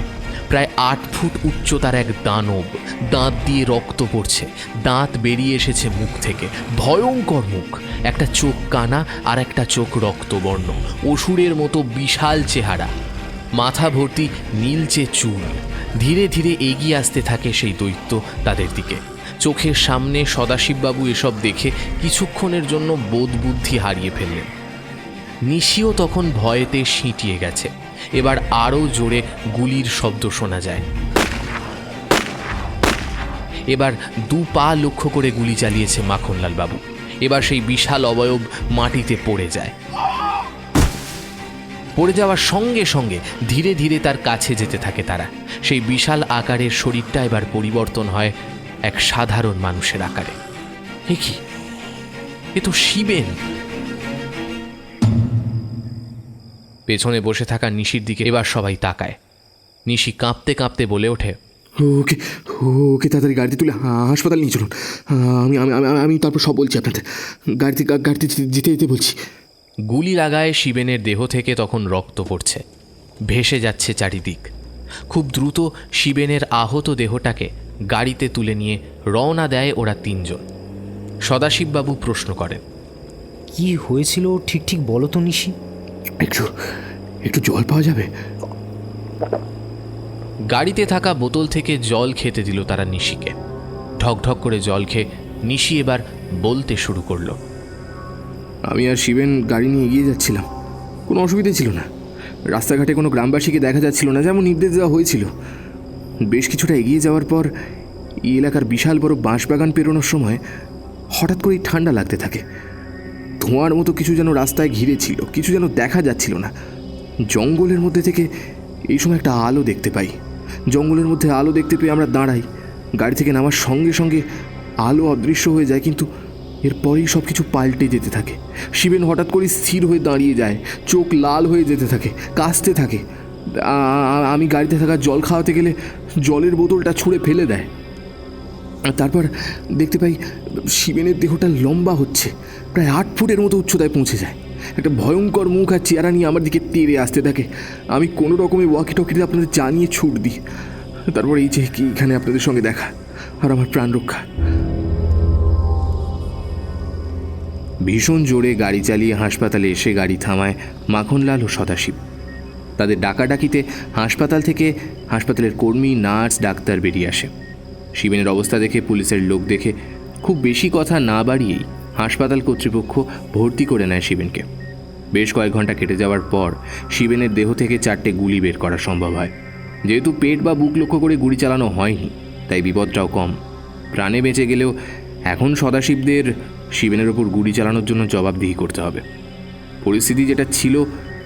প্রায় 8 ফুট উচ্চতার এক দানব, দাঁত দিয়ে রক্ত পড়ছে, দাঁত বেরিয়ে এসেছে মুখ থেকে, ভয়ঙ্কর মুখ, একটা চোখ কানা আর একটা চোখ রক্তবর্ণ, অসুরের মতো বিশাল চেহারা, মাথা ভর্তি নীলচে চুল। ধীরে ধীরে এগিয়ে আসতে থাকে সেই দৈত্য তাদের দিকে। চোখের সামনে সদাশিববাবু এসব দেখে কিছুক্ষণের জন্য বোধ বুদ্ধি হারিয়ে ফেললেন। নিশিও তখন ভয়েতে সিঁটিয়ে গেছে। এবার আরও জোরে গুলির শব্দ শোনা যায়। এবার 2 পা লক্ষ্য করে গুলি চালিয়েছে মাখনলাল বাবু। এবার সেই বিশাল অবয়ব মাটিতে পড়ে যায়। পড়ে যাওয়ার সঙ্গে সঙ্গে ধীরে ধীরে তার কাছে যেতে থাকে তারা। সেই বিশাল আকারের শরীরটা এবার পরিবর্তন হয় এক সাধারণ মানুষের আকারে। এ কি, এ তো শিবেন। পেছনে বসে থাকা নিশির দিকে এবার সবাই তাকায়। নিশি কাঁপতে কাঁপতে বলে ওঠে, ওকে ওকে তাড়াতাড়ি গাড়িতে তুলে হাসপাতাল নিয়ে চলুন। আমি আমি আমি- আমি তারপর সব বলছি আপনাদের। গাড়িতে যেতে যেতে বলছি। গুলি লাগায় শিবেনের দেহ থেকে তখন রক্ত পড়ছে, ভেসে যাচ্ছে চারিদিক। খুব দ্রুত শিবেনের আহত দেহটাকে গাড়িতে তুলে নিয়ে রওনা দেয় ওরা 3 জন। সদাশিববাবু প্রশ্ন করেন, কি হয়েছিল ঠিক ঠিক বলো তো নিশি। একটু জল পাওয়া যাবে? গাড়িতে থাকা বোতল থেকে জল খেতে দিল তারা নিশিকে। ঢকঢক করে জল খেয়ে নিশি এবার বলতে শুরু করলো, আমি আর শিবেন গাড়ি নিয়ে এগিয়ে যাচ্ছিলাম। কোনো অসুবিধা ছিল না। রাস্তাঘাটে কোনো গ্রামবাসীকে দেখা যাচ্ছিল না, যেমন নির্দেশ দেওয়া হয়েছিল। বেশ কিছুটা এগিয়ে যাওয়ার পর এই এলাকার বিশাল বড় বাঁশবাগান পেরোনোর সময় হঠাৎ করেই ঠান্ডা লাগতে থাকে। ধোঁয়ার মতো কিছু যেন রাস্তায় ঘিরে ছিল, কিছু যেন দেখা যাচ্ছিল না। জঙ্গলের মধ্যে থেকে এই সময় একটা আলো দেখতে পাই। জঙ্গলের মধ্যে আলো দেখতে পেয়ে আমরা দাঁড়াই। গাড়ি থেকে নামার সঙ্গে সঙ্গে আলো অদৃশ্য হয়ে যায়, কিন্তু এরপরেই সব কিছু পাল্টে যেতে থাকে। শিবেন হঠাৎ করে স্থির হয়ে দাঁড়িয়ে যায়, চোখ লাল হয়ে যেতে থাকে, কাঁচতে থাকে। আমি গাড়িতে থাকা জল খাওয়াতে গেলে জলের বোতলটা ছুঁড়ে ফেলে দেয়। তারপর দেখতে পাই শিবেনের দেহটা লম্বা হচ্ছে, প্রায় 8 ফুটের মতো উচ্চতায় পৌঁছে যায়। একটা ভয়ঙ্কর মুখ আর চেহারা নিয়ে আমার দিকে তেড়ে আসতে থাকে। আমি কোনো রকমে ওয়াকি টকিতে আপনাদের জানিয়ে ছুট দিই। তারপর এই যে কি এখানে আপনাদের সঙ্গে দেখা আর আমার প্রাণ রক্ষা। ভীষণ জোরে গাড়ি চালিয়ে হাসপাতালে এসে গাড়ি থামায় মাখনলাল ও সদাশিব। তাদের ডাকাডাকিতে হাসপাতাল থেকে হাসপাতালের কর্মী, নার্স, ডাক্তার বেরিয়ে আসে। শিবেনের অবস্থা দেখে পুলিশের লোক দেখে খুব বেশি কথা না বাড়িয়েই হাসপাতাল কর্তৃপক্ষ ভর্তি করে নেয় শিবেনকে। বেশ কয়েক ঘন্টা কেটে যাওয়ার পর শিবেনের দেহ থেকে 4টে গুলি বের করা সম্ভব হয়। যেহেতু পেট বা বুক লক্ষ্য করে গুলি চালানো হয়নি, তাই বিপদটাও কম। প্রাণে বেঁচে গেলেও এখন সদাশিবদের শিবেনের ওপর গুলি চালানোর জন্য জবাবদিহি করতে হবে। পরিস্থিতি যেটা ছিল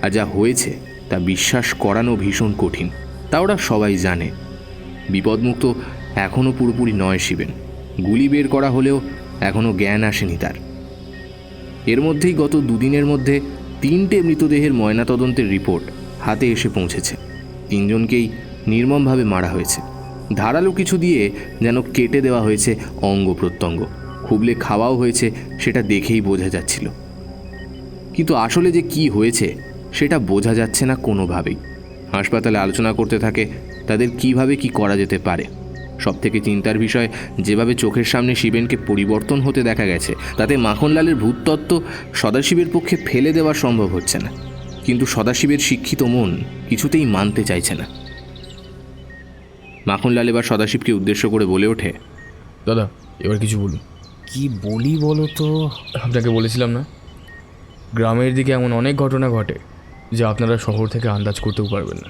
আর যা হয়েছে তা বিশ্বাস করানো ভীষণ কঠিন, তা ওরা সবাই জানে। বিপদমুক্ত এখনও পুরোপুরি নয় শিবেন। গুলি বের করা হলেও এখনও জ্ঞান আসেনি তার। এর মধ্যেই গত 2 দিনের মধ্যে 3টে মৃতদেহের ময়নাতদন্তের রিপোর্ট হাতে এসে পৌঁছেছে। 3 জনকেই নির্মমভাবে মারা হয়েছে। ধারালো কিছু দিয়ে যেন কেটে দেওয়া হয়েছে অঙ্গ প্রত্যঙ্গ। খুবলে খাওয়াও হয়েছে, সেটা দেখেই বোঝা যাচ্ছিল। কিন্তু আসলে যে কি হয়েছে সেটা বোঝা যাচ্ছে না কোনোভাবেই। হাসপাতালে আলোচনা করতে থাকে তাদের কিভাবে কি করা যেতে পারে। সবথেকে চিন্তার বিষয়, যেভাবে চোখের সামনে শিবেনকে পরিবর্তন হতে দেখা গেছে, তাতে মাখনলালের ভূততত্ত্ব সদাশিবের পক্ষে ফেলে দেওয়া সম্ভব হচ্ছে না। কিন্তু সদাশিবের শিক্ষিত মন কিছুতেই মানতে চাইছে না। মাখনলাল এবার সদাশিবকে উদ্দেশ্য করে বলে ওঠে, দাদা এবার কিছু বলুন। কি বলি বলো তো। আপনাকে বলেছিলাম না, গ্রামের দিকে এমন অনেক ঘটনা ঘটে যা আপনারা শহর থেকে আন্দাজ করতেও পারবেন না।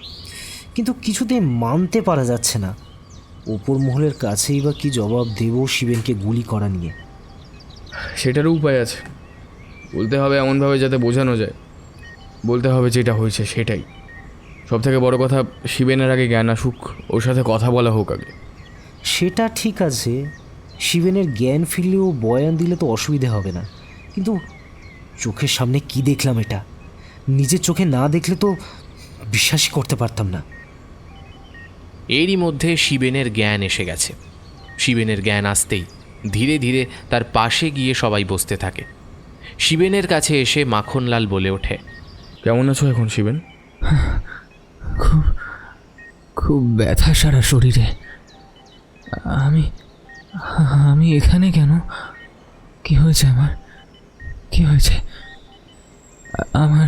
কিন্তু কিছুতেই মানতে পারা যাচ্ছে না। ওপর মহলের কাছেই বা কি জবাব দেব শিবেনকে গুলি করা নিয়ে? সেটারও উপায় আছে। বলতে হবে এমনভাবে যাতে বোঝানো যায়। বলতে হবে যেটা হয়েছে সেটাই। সবথেকে বড় কথা, শিবেনের আগে জ্ঞান আসুক, ওর সাথে কথা বলা হোক আগে। সেটা ঠিক আছে, শিবেনের জ্ঞান ফিরলেও বয়ান দিলে তো অসুবিধে হবে না। কিন্তু চোখের সামনে কি দেখলাম, এটা নিজের চোখে না দেখলে তো বিশ্বাসই করতে পারতাম না। এরই মধ্যে শিবেনের জ্ঞান এসে গেছে। শিবেনের জ্ঞান আসতেই ধীরে ধীরে তার পাশে গিয়ে সবাই বসতে থাকে। শিবেনের কাছে এসে মাখনলাল বলে ওঠে, কেমন আছো এখন শিবেন? খুব খুব ব্যথা সারা শরীরে। আমি আমি এখানে কেন? কি হয়েছে আমার? কি হয়েছে? আমার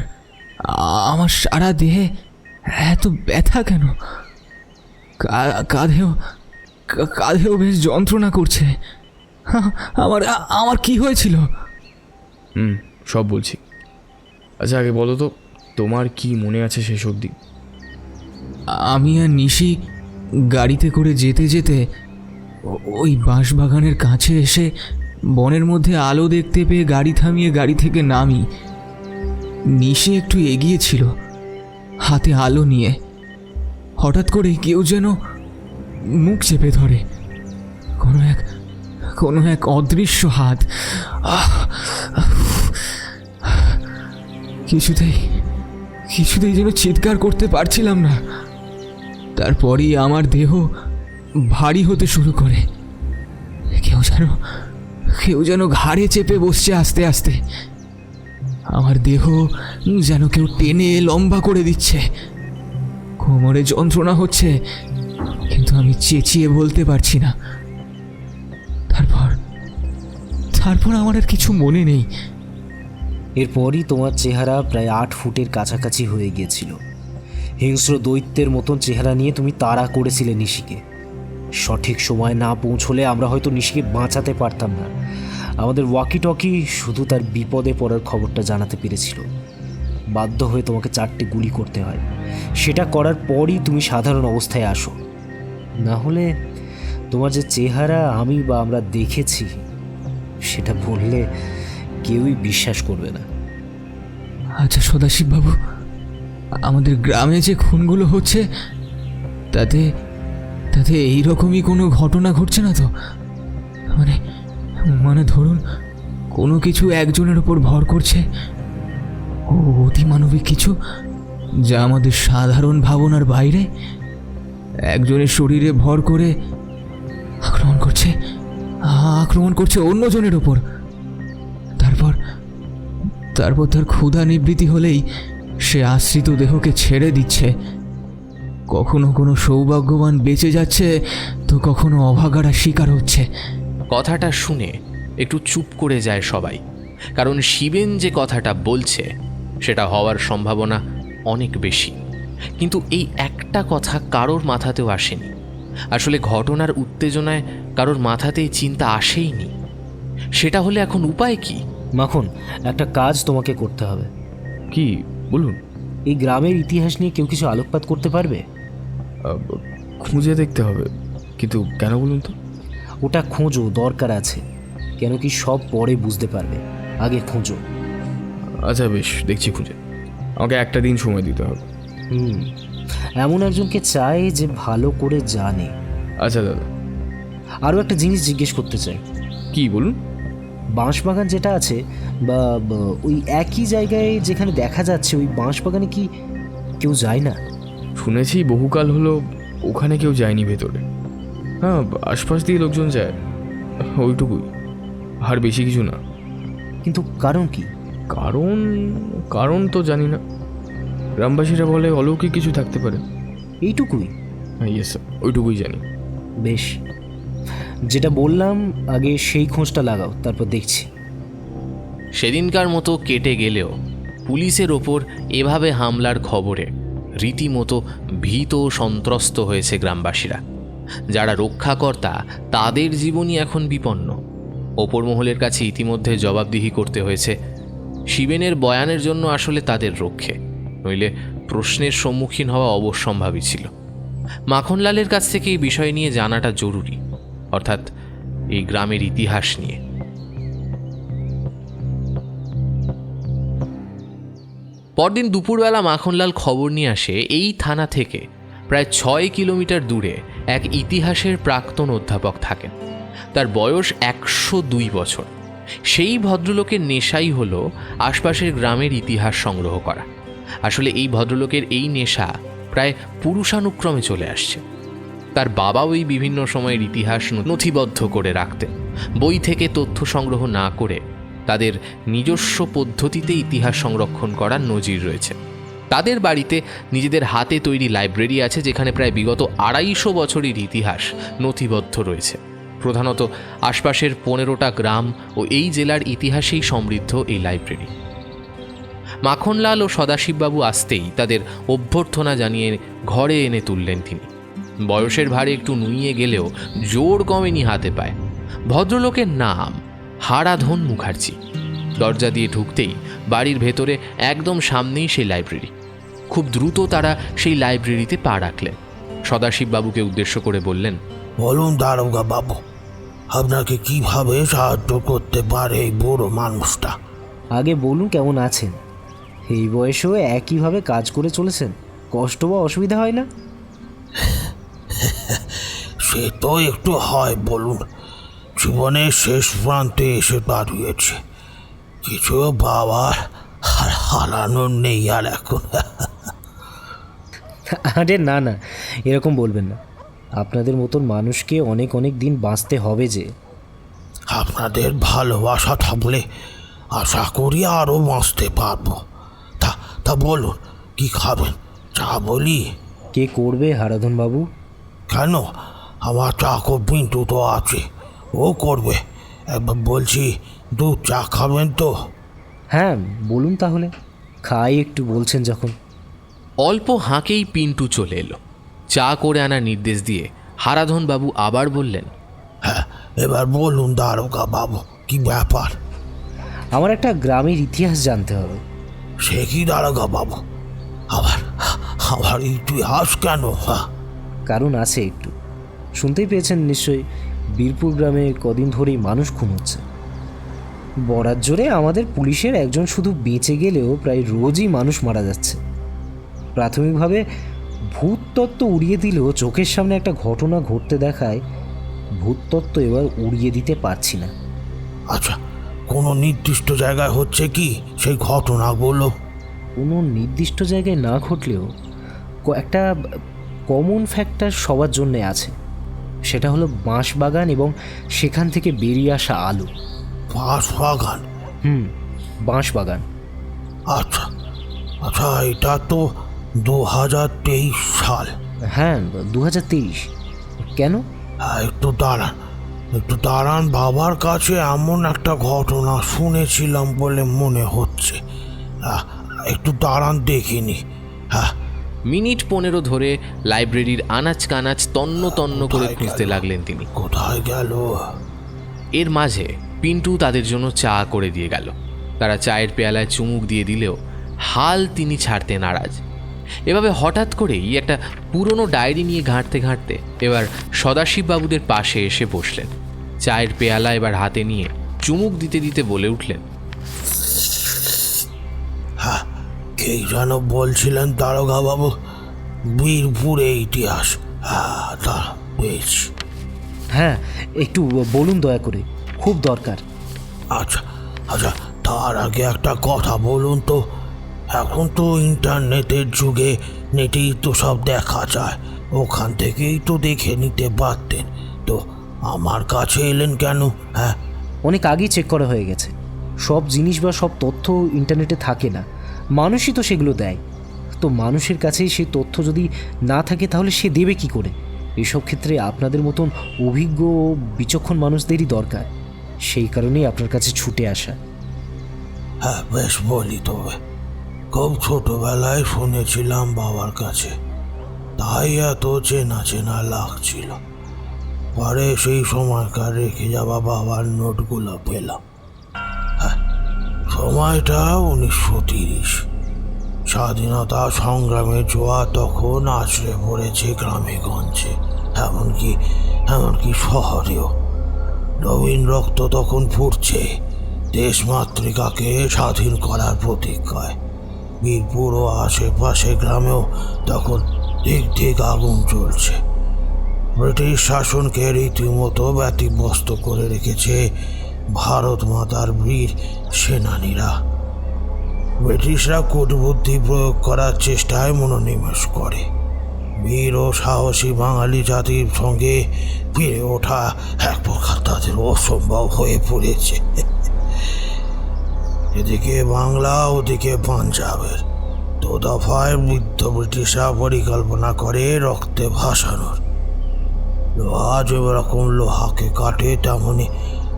আমার সারা দেহে এত ব্যথা কেন? কাঁধেও কাঁধেও বেশ যন্ত্রণা করছে। আমার আমার কি হয়েছিল? সব বলছি। আচ্ছা আগে বলো তো, তোমার কি মনে আছে সেই সব দিন? আমি আর নিশি গাড়িতে করে যেতে যেতে ওই বাঁশবাগানের কাছে এসে বনের মধ্যে আলো দেখতে পেয়ে গাড়ি থামিয়ে গাড়ি থেকে নামি। নিশি একটু এগিয়ে ছিল হাতে আলো নিয়ে। হঠাৎ করে কেউ যেন মুখ চেপে ধরে। কোনো এক অদৃশ্য হাত। কিছুতেই যেন চিৎকার করতে পারছিলাম না। তারপরই আমার দেহ ভারী হতে শুরু করে। কেউ যেন ঘাড়ে চেপে বসছে আস্তে আস্তে। আমার দেহ যেন কেউ টেনে লম্বা করে দিচ্ছে। কোমরে যন্ত্রণা হচ্ছে, কিন্তু আমি চেঁচিয়ে বলতে পারছি না। তারপর আমার আর কিছু মনে নেই। এরপরই তোমার চেহারা প্রায় 8 ফুটের কাছাকাছি হয়ে গিয়েছিল। হিংস্র দৈত্যের মতন চেহারা নিয়ে তুমি তাড়া করেছিলে নিশিকে। সঠিক সময় না পৌঁছলে আমরা হয়তো নিশিকে বাঁচাতে পারতাম না। আমাদের ওয়াকি টকি শুধু তার বিপদে পড়ার খবরটা জানাতে পেরেছিল। বাধ্য হয়ে তোমাকে 4টে গুলি করতে হয়। সেটা করার পরই তুমি সাধারণ অবস্থায় আসো। না হলে তোমার যে চেহারা আমি বা আমরা দেখেছি, সেটা বললে কেউই বিশ্বাস করবে না। আচ্ছা সদাশিব বাবু, আমাদের গ্রামে যে খুনগুলো হচ্ছে তাতে এইরকমই কোনো ঘটনা ঘটছে না তো? মানে ধরুন কোনো কিছু একজনের ওপর ভর করছে, অতিমানবিক কিছু যা আমাদের সাধারণ ভাবনার বাইরে, একজনের শরীরে ভর করে আক্রমণ করছে অন্যজনের ওপর। তারপর তার ক্ষুধা নিবৃত্তি হলেই সে আশ্রিত দেহকে ছেড়ে দিচ্ছে। কখনো কোনো সৌভাগ্যবান বেঁচে যাচ্ছে, তো কখনো অভাগারা শিকার হচ্ছে। কথাটা শুনে একটু চুপ করে যায় সবাই, কারণ শিবেন যে কথাটা বলছে সেটা হওয়ার সম্ভাবনা অনেক বেশি। কিন্তু এই একটা কথা কারোর মাথাতেও আসেনি। আসলে ঘটনার উত্তেজনায় কারোর মাথাতেই চিন্তা আসেইনি। সেটা হলে এখন উপায় কি? মাখন, একটা কাজ তোমাকে করতে হবে। কি বলুন? এই গ্রামের ইতিহাস নিয়ে কেউ কিছু আলোকপাত করতে পারবে? খুঁজে দেখতে হবে, কিন্তু কেন বলুন তো? ওটা খোঁজো, দরকার আছে। কেন কি সব পরে বুঝতে পারবে, আগে খোঁজো। আচ্ছা বেশ, দেখছি খুঁজে। আমাকে একটা দিন সময় দিতে হবে। এমন একজনকে চাই যে ভালো করে জানে। আচ্ছা দাদা, আরও একটা জিনিস জিজ্ঞেস করতে চাই। কি বলুন? বাঁশবাগান যেটা আছে, বা ওই একই জায়গায় যেখানে দেখা যাচ্ছে, ওই বাঁশবাগানে কি কেউ যায় না? শুনেছি বহুকাল হলো ওখানে কেউ যায়নি ভেতরে। হ্যাঁ, আশপাশ দিয়ে লোকজন যায়, ওইটুকুই, আর বেশি কিছু না। কিন্তু কারণ কি? কারণ তো জানি না। গ্রামবাসীরা বলে অলৌকিক কিছু থাকতে পারে। এইটুকুই? হ্যাঁ, ইয়েস স্যার, ওইটুকুই জানি। বেশ, যেটা বললাম আগে সেই খোঁজটা লাগাও, তারপর দেখছি। সেদিনকার মতো কেটে গেলেও পুলিশের ওপর এভাবে হামলার খবরে রীতিমতো ভীত ও সন্ত্রস্ত হয়েছে গ্রামবাসীরা। যারা রক্ষাকর্তা তাদের জীবনই এখন বিপন্ন। ওপর মহলের কাছে ইতিমধ্যে জবাবদিহি করতে হয়েছে। শিবেনের বয়ানের জন্য আসলে তাদের রক্ষে, নইলে প্রশ্নের সম্মুখীন হওয়া অবশ্যম্ভাবী ছিল। মাখনলালের কাছ থেকে এই বিষয় নিয়ে জানাটা জরুরি, অর্থাৎ এই গ্রামের ইতিহাস নিয়ে। পরদিন দুপুরবেলা মাখনলাল খবর নিয়ে আসে এই থানা থেকে প্রায় 6 কিলোমিটার দূরে এক ইতিহাসের প্রাক্তন অধ্যাপক থাকেন। তার বয়স 102 বছর। সেই ভদ্রলোকের নেশাই হলো আশপাশের গ্রামের ইতিহাস সংগ্রহ করা। আসলে এই ভদ্রলোকের এই নেশা প্রায় পুরুষানুক্রমে চলে আসছে। তার বাবাও এই বিভিন্ন সময়ের ইতিহাস নথিবদ্ধ করে রাখতেন। বই থেকে তথ্য সংগ্রহ না করে তাদের নিজস্ব পদ্ধতিতে ইতিহাস সংরক্ষণ করার নজির রয়েছে। তাদের বাড়িতে নিজেদের হাতে তৈরি লাইব্রেরি আছে, যেখানে প্রায় বিগত 250 বছরের ইতিহাস নথিবদ্ধ রয়েছে। প্রধানত আশপাশের 15টা গ্রাম ও এই জেলার ইতিহাসেই সমৃদ্ধ এই লাইব্রেরি। মাখনলাল ও সদাশিববাবু আসতেই তাদের অভ্যর্থনা জানিয়ে ঘরে এনে তুললেন তিনি। বয়সের ভারে একটু নুইয়ে গেলেও জোর কমেনি হাতে পায়। ভদ্রলোকের নাম হারাধন মুখার্জি। দরজা দিয়ে ঢুকতেই বাড়ির ভেতরে একদম সামনেই সেই লাইব্রেরি। খুব দ্রুত তারা সেই লাইব্রেরিতে পা রাখলেন। সদাশিববাবুকে উদ্দেশ্য করে বললেন, বলুন দারোগা বাবু, আপনাকে কিভাবে সাহায্য করতে পারে এই বড় মানুষটা? আগে বলুন কেমন আছেন? এই বয়সেও একইভাবে কাজ করে চলেছেন, কষ্ট বা অসুবিধা হয় না? সে তো একটু হয় বলুন, জীবনের শেষ প্রান্তে এসে দাঁড়িয়েছে, কিছু বাবার আর হারানোর নেই আর এখন। আরে না না, এরকম বলবেন না। আপনাদের মতন মানুষকে অনেক অনেক দিন বাঁচতে হবে যে। আপনাদের ভালোবাসা থাকলে আশা করি আরও বাঁচতে পারবো। তা বলুন, কি খাবেন? চা বলি? কে করবে হারাধন বাবু? কেন, আমার চাকো পিন্টু তো আছে, ও করবে। একবার বলছি, দুধ চা খাবেন তো? হ্যাঁ বলুন তাহলে, খাই একটু বলছেন যখন। অল্প হাঁকেই পিন্টু চলে এলো। চা করে আনার নির্দেশ দিয়ে হারাধন বাবু আবার বললেন, হ্যাঁ এবার বলুন দারোগা বাবু, কি ব্যাপার? আমার একটা গ্রামের ইতিহাস জানতে হবে। সে কি দারোগা বাবু, আবার ইতিহাস কেন? কারণ আছে একটু। শুনতেই পেয়েছেন নিশ্চয়ই, বীরপুর গ্রামে কদিন ধরেই মানুষ খুন হচ্ছে। বরাত জোরে আমাদের পুলিশের একজন শুধু বেঁচে গেলেও প্রায় রোজই মানুষ মারা যাচ্ছে। প্রাথমিকভাবে ভূততত্ত্ব উড়িয়ে দিলেও চোখের সামনে একটা ঘটনা ঘটতে দেখায় ভূততত্ত্ব এবার উড়িয়ে দিতে পারছি না। আচ্ছা, কোনো নির্দিষ্ট জায়গায় হচ্ছে কি সেই ঘটনাগুলো? কোনো নির্দিষ্ট জায়গায় না ঘটলেও একটা কমন ফ্যাক্টর সবার জন্যে আছে। সেটা হলো বাঁশবাগান এবং সেখান থেকে বেরিয়ে আসা আলো। বাঁশবাগান? বাঁশবাগান। আচ্ছা আচ্ছা, এটা তো 2023 সাল। হ্যাঁ 2023। কেন? একটু দাঁড়ান, বাবার কাছে এমন একটা ঘটনা শুনেছিলাম বলে মনে হচ্ছে। একটু দাঁড়ান দেখিনি। হ্যাঁ। মিনিট 15 ধরে লাইব্রেরির আনাচ কানাচ তন্ন তন্ন করে খুঁজতে লাগলেন তিনি। কোথায় গেল? এর মাঝে পিন্টু তাদের জন্য চা করে দিয়ে গেল। তারা চায়ের পেয়ালায় চুমুক দিয়ে দিলেও হাল তিনি ছাড়তে নারাজ। এভাবে হঠাৎ করেই একটা পুরনো ডায়েরি নিয়ে ঘাঁটতে ঘাঁটতে এবার সদাশিববাবুদের পাশে এসে বসলেন। চায়ের পেয়ালা এবার হাতে নিয়ে চুমুক দিতে দিতে বলে উঠলেন, হ্যাঁ, কে যেন বলছিলেন দারোগা বাবু? বীরপুরে ইতিহাস? বেশ। হ্যাঁ একটু বলুন দয়া করে, খুব দরকার। আচ্ছা আচ্ছা, তার আগে একটা কথা বলুন তো, এখন তো ইন্টারনেটের যুগে নেটেই তো সব দেখা যায়, ওখান থেকেই তো দেখে নিতে পারতেন, তো আমার কাছে এলেন কেন? হ্যাঁ, অনেক আগেই চেক করা হয়ে গেছে। সব জিনিস বা সব তথ্য ইন্টারনেটে থাকে না, মানুষই তো সেগুলো দেয়। তো মানুষের কাছেই সেই তথ্য যদি না থাকে তাহলে সে দেবে কি করে? এসব ক্ষেত্রে আপনাদের মতন অভিজ্ঞ ও বিচক্ষণ মানুষদেরই দরকার। সেই কারণেই আপনার কাছে ছুটে আসা। হ্যাঁ বেশ, বলি তবে। খুব ছোটবেলায় শুনেছিলাম বাবার কাছে, তাই এত চেনা চেনা লাগছিল। পরে সেই সময়কার রেখে যাওয়া বাবার নোটগুলো পেলাম। হ্যাঁ, সময়টা 1930। স্বাধীনতা সংগ্রামের জোয়া তখন আছড়ে পড়েছে গ্রামে গঞ্জে, এমনকি শহরেও। নবীন রক্ত তখন ফুটছে দেশমাতৃকাকে স্বাধীন করার প্রতিজ্ঞায়। বীরপুর ও আশেপাশে গ্রামেও তখন দিক দিক আগুন চলছে। ব্রিটিশ শাসনকে রীতিমতো ব্যতিব্যস্ত করে রেখেছে ভারত মাতার বীর সেনানীরা। ব্রিটিশরা কূটবুদ্ধি প্রয়োগ করার চেষ্টায় মনোনিবেশ করে। বীর ও সাহসী বাঙালি জাতির সঙ্গে ফিরে ওঠা এক প্রকার তাদের অসম্ভব হয়ে পড়েছে। এদিকে বাংলা, ওদিকে পাঞ্জাবের। তো দফায় বৃদ্ধ ব্রিটিশরা পরিকল্পনা করে রক্তে ভাসানোর। লোহা যেরকম লোহাকে কাটে,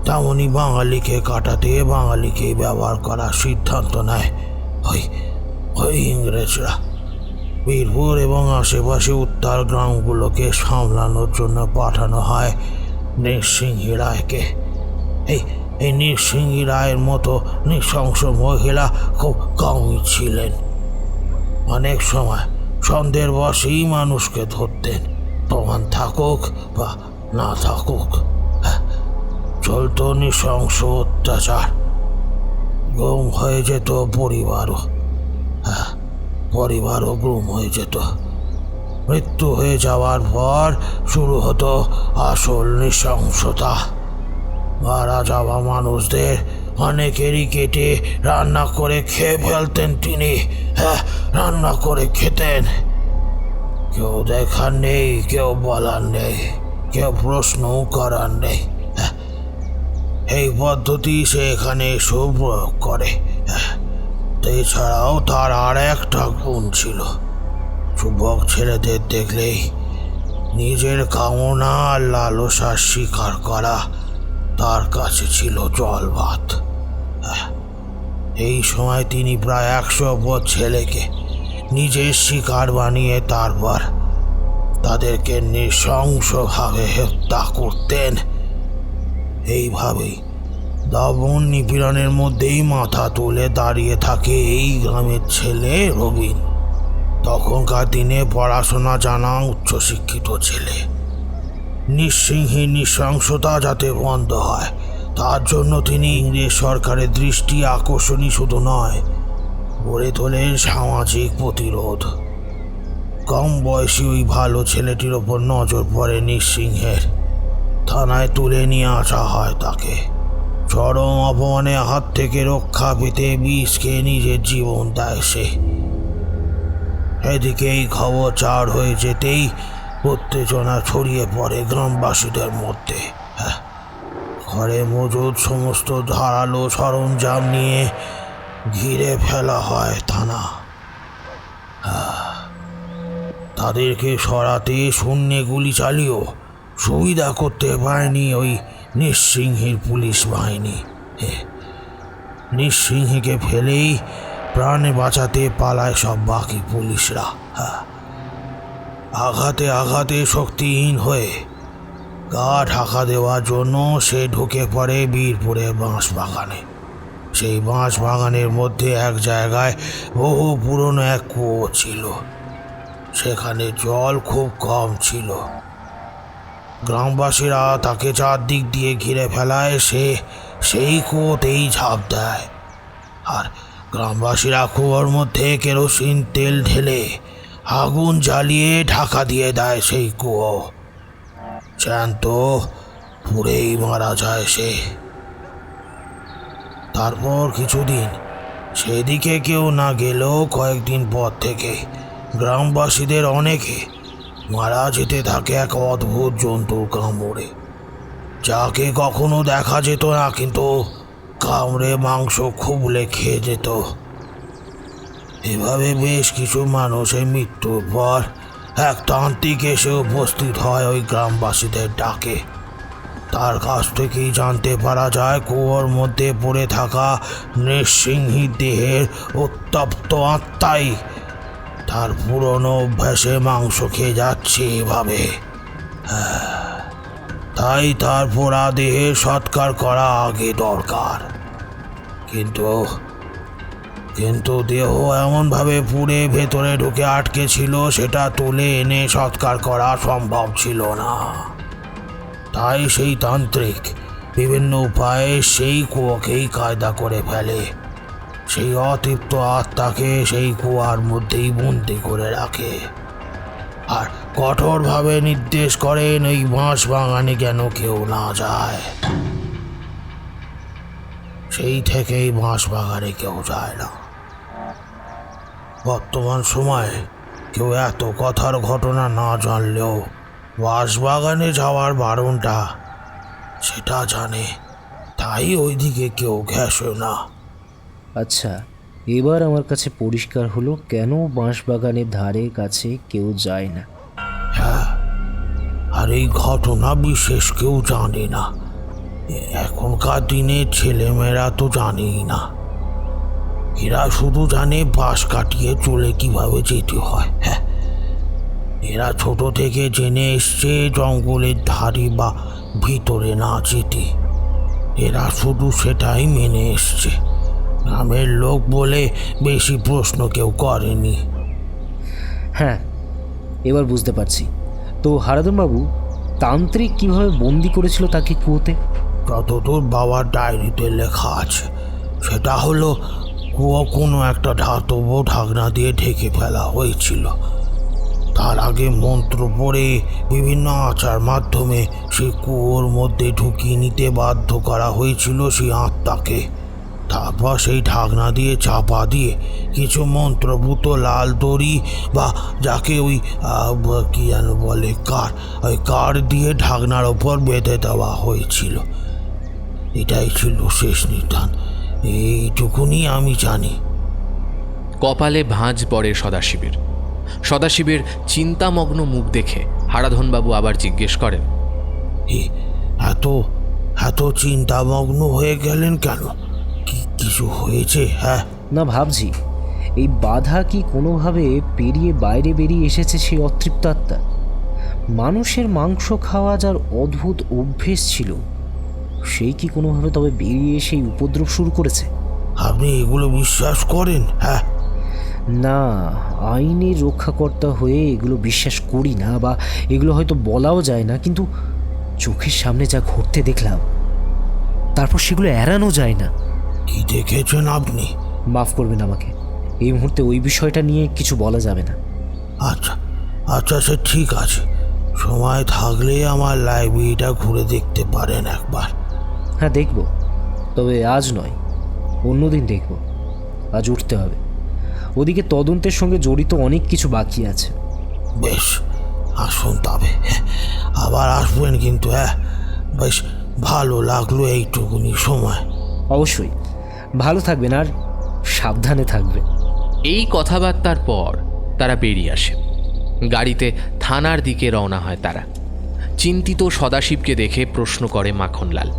তেমনি বাঙালিকে কাটাতে বাঙালিকেই ব্যবহার করার সিদ্ধান্ত নেয় ওই ইংরেজরা। বীরপুর এবং আশেপাশে উত্তর গ্রামগুলোকে সামলানোর জন্য পাঠানো হয় নৃসিংহী রায়কে। এই নৃসিংহী রায়ের মতো নৃশংস মহিলা খুব কমই ছিলেন। অনেক সময় সন্দেহের বশেই মানুষকে ধরতেন, প্রমাণ থাকুক বা না থাকুক। চলত নৃশংস অত্যাচার। গুম হয়ে যেত পরিবারও গুম হয়ে যেত। মৃত্যু হয়ে যাওয়ার পর শুরু হতো আসল নৃশংসতা। মারা যাওয়া মানুষদের অনেকেরই কেটে রান্না করে খেয়ে ফেলতেন তিনি। রান্না করে খেতেন। কেউ দেখার নেই, কেউ বলার নেই, কেউ প্রশ্নও করার নেই। এই পদ্ধতি সে এখানে এসেও প্রয়োগ করে। এছাড়াও তার আর একটা গুণ ছিল। যুবক ছেলেদের দেখলেই নিজের কামনা আর লালসার স্বীকার করা তার কাছে ছিল জলভাত। এই সময় তিনি প্রায় 100 ছেলেকে নিজের শিকার বানিয়ে তারপর তাদেরকে নৃশংসভাবে হত্যা করতেন। এইভাবেই দমন নিপীড়নের মধ্যেই মাথা তুলে দাঁড়িয়ে থাকে এই গ্রামের ছেলে রবিন। তখনকার দিনে পড়াশোনা জানা উচ্চশিক্ষিত ছেলে। নৃসিংহীর নৃশংসতা যাতে বন্ধ হয় তার জন্য তিনি ইংরেজ সরকারের দৃষ্টি আকর্ষণই শুধু নয়, গড়ে তোলেন সামাজিক প্রতিরোধ। কম বয়সী ওই ভালো ছেলেটির ওপর নজর পড়ে নৃসিংহের। থানায় তুলে নিয়ে আসা হয় তাকে। চরম অপমানের হাত থেকে রক্ষা পেতে বিষ খেয়ে নিজের জীবন দেয় সে। এদিকে এই খবর চার হয়ে যেতেই উত্তেজনা ছড়িয়ে পড়ে গ্রামবাসীদের মধ্যে। ঘরে মজুদ সমস্ত ধারালো সরঞ্জাম নিয়ে ঘিরে ফেলা হয় থানা। তাদেরকে সরাতে শূন্যে গুলি চালিয়েও সুবিধা করতে পারেনি ওই নৃসিংহীর পুলিশ বাহিনী। নৃসিংহীকে ফেলেই প্রাণে বাঁচাতে পালায় সব বাকি পুলিশরা। আঘাতে আঘাতে শক্তিহীন হয়ে গা ঢাকা দেওয়ার জন্য সে ঢুকে পড়ে বীরপুরের বাঁশবাগানে। সেই বাঁশবাগানের মধ্যে এক জায়গায় বহু পুরনো এক কুয়ো ছিল। সেখানে জল খুব কম ছিল। গ্রামবাসীরা তাকে চারদিক দিয়ে ঘিরে ফেলায় সে সেই কুয়োতেই ঝাঁপ দেয়। আর গ্রামবাসীরা কুয়োর মধ্যে কেরোসিন তেল ঢেলে আগুন জ্বালিয়ে ঢাকা দিয়ে দেয় সেই কুয়ো। জ্যান্ত পুড়েই মারা যায় সে। তারপর কিছুদিন সেদিকে কেউ না গেলেও কয়েকদিন পর থেকে গ্রামবাসীদের অনেকে মারা যেতে থাকে এক অদ্ভুত জন্তুর কামড়ে, যাকে কখনো দেখা যেত না, কিন্তু কামড়ে মাংস খুবলে খেয়ে যেত। এভাবে বেশ কিছু মানুষের মৃত্যুর পর এক তান্ত্রিক এসে উপস্থিত হয় ওই গ্রামবাসীদের ডাকে। তার কাছ থেকেই জানতে পারা যায় কুয়োর মধ্যে পড়ে থাকা নৃসিংহী দেহের উত্তপ্ত আত্মাই তার পুরনো অভ্যাসে মাংস খেয়ে যাচ্ছে এভাবে। তাই তার পোড়া দেহে সৎকার করা আগে দরকার। কিন্তু দেহ এমনভাবে পুড়ে ভেতরে ঢুকে আটকে ছিল, সেটা তুলে এনে সৎকার করা সম্ভব ছিল না। তাই সেই তান্ত্রিক বিভিন্ন উপায়ে সেই কুয়োকেই কায়দা করে ফেলে। সেই অতৃপ্ত আত্মাকে সেই কুয়ার মধ্যেই বন্দি করে রাখে আর কঠোরভাবে নির্দেশ করেন ওই বাঁশ বাগানে যেন কেউ না যায়। সেই থেকেই বাঁশ বাগানে কেউ যায় না। বর্তমান সময়ে কেউ এত কথার ঘটনা না জানলেও বাঁশবাগানে যাওয়ার বারণটা সেটা জানে, তাই ওইদিকে কেউ ঘেঁষে না। আচ্ছা, এবার আমার কাছে পরিষ্কার হলো কেন বাঁশবাগানের ধারে কাছে কেউ যায় না। আর এই ঘটনা বিশেষ কেউ জানে না। এখনকার দিনে ছেলেমেয়েরা তো জানেই না। এরা শুধু জানে বাঁশ কাটিয়ে চলে কিভাবে যেতে হয়। হ্যাঁ, এরা ছোট থেকে জেনে এসছে জঙ্গলের ধারে বা ভিতরে না যেতে। এরা শুধু সেটাই মেনে এসছে। গ্রামের লোক বলে বেশি প্রশ্ন কেউ করেনি। হ্যাঁ, এবার বুঝতে পারছি। তো হারাধনবাবু, তান্ত্রিক কিভাবে বন্দি করেছিল তাকে কুয়োতে? যতদূর বাবার ডায়েরিতে লেখা আছে সেটা হলো কুয়ো কোনো একটা ধাতব ঢাকনা দিয়ে ঢেকে ফেলা হয়েছিল। তার আগে মন্ত্র পড়ে বিভিন্ন আচার মাধ্যমে সেই কুয়োর মধ্যে ঢুকিয়ে নিতে বাধ্য করা হয়েছিল সেই আত্মাকে। তারপর সেই ঢাকনা দিয়ে চাপা দিয়ে কিছু মন্ত্রভূত লাল দড়ি বা যাকে ওই কি যেন বলে ওই কার দিয়ে ঢাকনার ওপর বেঁধে দেওয়া হয়েছিল। এটাই ছিল শেষ নিদান। এইটুকুনি আমি জানি। কপালে ভাঁজ পড়ে সদাশিবের। সদাশিবের চিন্তামগ্ন মুখ দেখে হারাধনবাবু আবার জিজ্ঞেস করেন, এত এত চিন্তামগ্ন হয়ে গেলেন কেন? কিছু হয়েছে? হ্যাঁ না, ভাবছি এই বাধা কি কোনোভাবে পেরিয়ে বাইরে বেরিয়ে এসেছে সেই অতৃপ্ত আত্মা। মানুষের মাংস খাওয়া যার অদ্ভুত অভ্যেস ছিল, সেই কি কোনোভাবে তবে বেরিয়ে সেই উপদ্রব শুরু করেছে? আপনি এগুলো বিশ্বাস করেন? হ্যাঁ না, আইনের রক্ষাকর্তা হয়ে এগুলো বিশ্বাস করি না, বা এগুলো হয়তো বলাও যায় না, কিন্তু চোখের সামনে যা ঘটতে দেখলাম তারপর সেগুলো এড়ানো যায় না। কি দেখেছেন আপনি? মাফ করবেন আমাকে, এই মুহূর্তে ওই বিষয়টা নিয়ে কিছু বলা যাবে না। আচ্ছা আচ্ছা, সে ঠিক আছে। সময় থাকলে আমার লাইব্রেরিটা ঘুরে দেখতে পারেন একবার। হ্যাঁ, দেখব, তবে আজ নয়, অন্যদিন দেখব। আজ উঠতে হবে। ওদিকে তদন্তের সঙ্গে জড়িত অনেক কিছু বাকি আছে। বেশ, আসুন তবে। আবার আসবেন কিন্তু। হ্যাঁ, বেশ ভালো লাগলো এইটুকুনি সময়। অবশ্যই, ভালো থাকবেন আর সাবধানে থাকবেন। এই কথাবার্তার পর তারা বেরিয়ে আসে। গাড়িতে থানার দিকে রওনা হয় তারা। চিন্তিত সদাশিবকে দেখে প্রশ্ন করে মাখনলাল,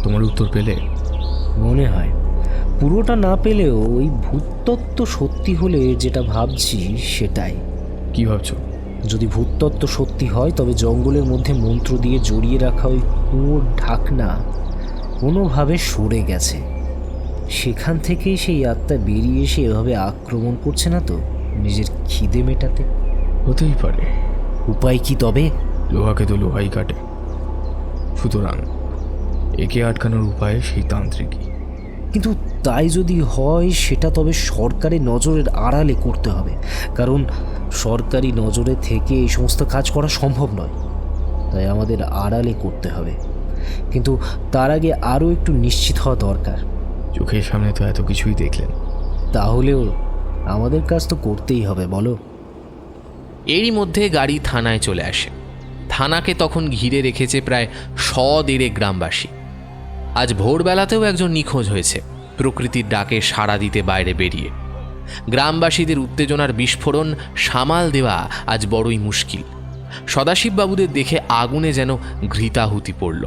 তোমার উত্তর পেলে? মনে হয় পুরোটা না পেলেও ওই ভূততত্ত্ব সত্যি হলে যেটা ভাবছি সেটাই। কি ভাবছো? যদি ভূততত্ত্ব সত্যি হয় তবে জঙ্গলের মধ্যে মন্ত্র দিয়ে জড়িয়ে রাখা ওই কুয়োর ঢাকনা কোনোভাবে সরে গেছে। সেখান থেকেই সেই আত্মা বেরিয়ে এসে এভাবে আক্রমণ করছে না তো নিজের খিদে মেটাতে? হতেই পারে। উপায় কি তবে? লোহাকে তো লোহাই কাটে। সুতরাং একে আটকানোর উপায় সেই তান্ত্রিকই। কিন্তু তাই যদি হয় সেটা তবে সরকারি নজরের আড়ালে করতে হবে, কারণ সরকারি নজরে থেকে এই সমস্ত কাজ করা সম্ভব নয়। তাই আমাদের আড়ালে করতে হবে, কিন্তু তার আগে আরও একটু নিশ্চিত হওয়া দরকার। চোখের সামনে তো এত কিছুই দেখলেন, তাহলেও আমাদের কাজ তো করতেই হবে, বলো। এরই মধ্যে গাড়ি থানায় চলে আসে। থানাকে তখন ঘিরে রেখেছে প্রায় 100 গ্রামবাসী। আজ ভোরবেলাতেও একজন নিখোঁজ হয়েছে প্রকৃতির ডাকে সাড়া দিতে বাইরে বেরিয়ে। গ্রামবাসীদের উত্তেজনার বিস্ফোরণ সামাল দেওয়া আজ বড়ই মুশকিল। সদাশিববাবুদের দেখে আগুনে যেন ঘৃতাহুতি পড়ল।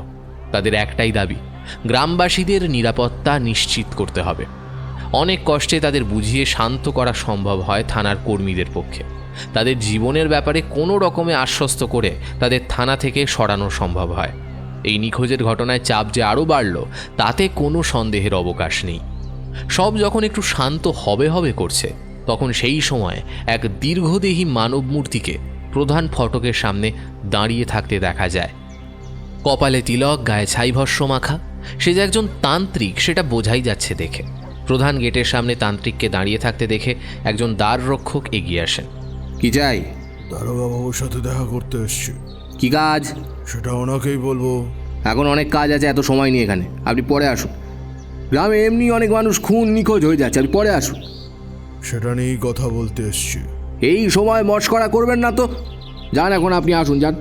তাদের একটাই দাবি, গ্রামবাসীদের নিরাপত্তা নিশ্চিত করতে হবে। অনেক কষ্টে তাদের বুঝিয়ে শান্ত করা সম্ভব হয় থানার কর্মীদের পক্ষে। তাদের জীবনের ব্যাপারে কোনো রকমে আশ্বস্ত করে তাদের থানা থেকে সরানো সম্ভব হয়। এই নিখোঁজের ঘটনায় চাপ যে আরও বাড়ল তাতে কোনো সন্দেহের অবকাশ নেই। সব যখন একটু শান্ত হবে করছে, তখন সেই সময় এক দীর্ঘদেহী মানব মূর্তিকে প্রধান ফটকের সামনে দাঁড়িয়ে থাকতে দেখা যায়। কপালে তিলক, গায়ে ছাইভস্য মাখা। সে যে একজন তান্ত্রিক সেটা বোঝাই যাচ্ছে দেখে। প্রধান গেটের সামনে তান্ত্রিককে দাঁড়িয়ে থাকতে দেখে একজন দ্বাররক্ষক এগিয়ে আসেন। কি চাই? দারোগা বাবুর সাথে দেখা করতে এসছি। কি কাজ? সেটা ওনাকেই বলবো। এখন অনেক কাজ আছে, এত সময় নিয়ে এখানে। আপনি পরে আসুন। গ্রামে এমনি অনেক মানুষ খুন নিখোঁজ হয়ে যাচ্ছে, আপনি পরে আসুন। সেটা নিয়েই কথা বলতে এসছি। এই সময় মস্করা করবেন না তো। যান, এখন আপনি আসুন, যান।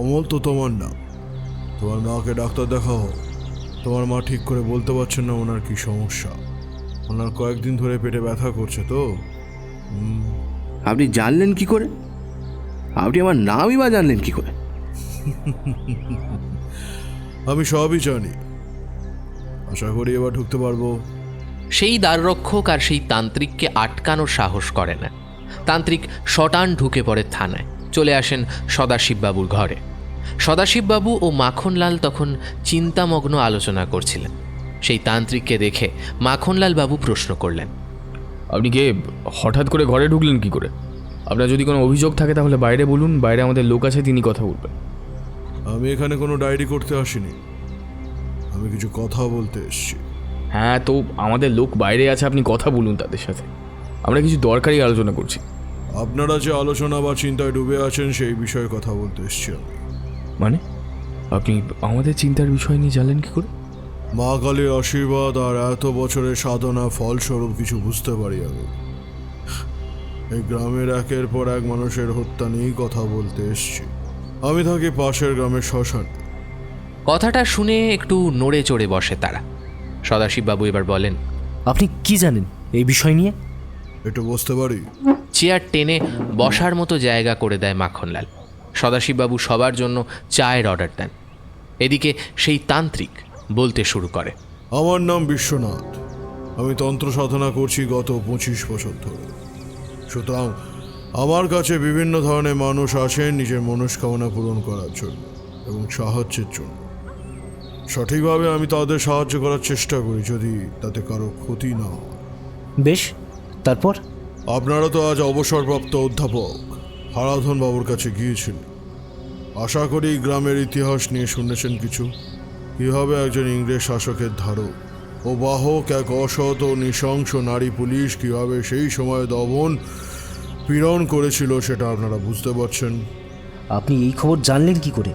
অমল তো তোমার নাম। তোমার মাকে ডাক্তার দেখাও। তোমার মা ঠিক করে বলতে পারছেন না ওনার কি সমস্যা। ওনার কয়েকদিন ধরে পেটে ব্যথা করছে তো। আপনি জানলেন কি করে? আপনি আমার নামই বা জানলেন কি করে? আমি সবই জানি, আশা করি এবার ঢুকতে পারবো। সেই দ্বাররক্ষক আর সেই তান্ত্রিককে আটকানোর সাহস করে না। তান্ত্রিক শটান ঢুকে পড়ে থানায়, চলে আসেন সদাশিববাবুর ঘরে। সদাশিববাবু ও মাখনলাল তখন চিন্তামগ্ন আলোচনা করছিলেন। সেই তান্ত্রিককে দেখে মাখনলাল বাবু প্রশ্ন করলেন, আপনি কে? হঠাৎ করে ঘরে ঢুকলেন কি করে? আপনার যদি কোনো অভিযোগ থাকে তাহলে বাইরে বলুন, বাইরে আমাদের লোক আছে, তিনি কথা বলবেন। আমি এখানে কোনো ডায়েরি করতে আসিনি, আমি কিছু কথা বলতে এসেছি। হ্যাঁ, তো আমাদের লোক বাইরে আছে, আপনি কথা বলুন তাদের সাথে, আমরা কিছু দরকারি আলোচনা করছি। আপনারা যে আলোচনা বা চিন্তায় ডুবে আছেন সেই বিষয়ে কথা বলতে এসেছি আমি। মানে আপনি আমাদের চিন্তার বিষয় নিয়ে জানলেন কি করে? মা কালীর আশীর্বাদ আর এত বছরের সাধনা ফলস্বরূপ কিছু বুঝতে পারি আমি। এই গ্রামের একের পর এক মানুষের হত্যা নিয়েই কথা বলতে এসেছি। আমি থাকি পাশের গ্রামের শ্মশান। কথাটা শুনে একটু নড়ে চড়ে বসে তারা। সদাশিববাবু এবার বলেন, আপনি কি জানেন এই বিষয় নিয়ে? একটু বসতে পারি? চেয়ার টেনে বসার মতো জায়গা করে দেয় মাখনলাল। সদাশিববাবু সবার জন্য চায়ের অর্ডার দেন। এদিকে সেই তান্ত্রিক বলতে শুরু করে, আমার নাম বিশ্বনাথ, আমি তন্ত্র সাধনা করছি গত 25 বছর ধরে। সুতরাং আমার কাছে বিভিন্ন ধরনের মানুষ আসেন নিজের মনস্কামনা পূরণ করার জন্য এবং সাহায্যের জন্য। সঠিকভাবে আমি তাদের সাহায্য করার চেষ্টা করি, যদি তাতে কারো ক্ষতি না হয়। বেশ, তারপর? আপনারা তো আজ অবসরপ্রাপ্ত অধ্যাপক হারাধন বাবুর কাছে গিয়েছিলেন। আশা করি গ্রামের ইতিহাস নিয়ে শুনেছেন কিছু। কীভাবে একজন ইংরেজ শাসকের ধারক ও বাহক এক অসৎ ও নৃশংস নারী পুলিশ কীভাবে সেই সময় দমন পীড়ন করেছিল সেটা আপনারা বুঝতে পারছেন। আপনি এই খবর জানলেন কি করে?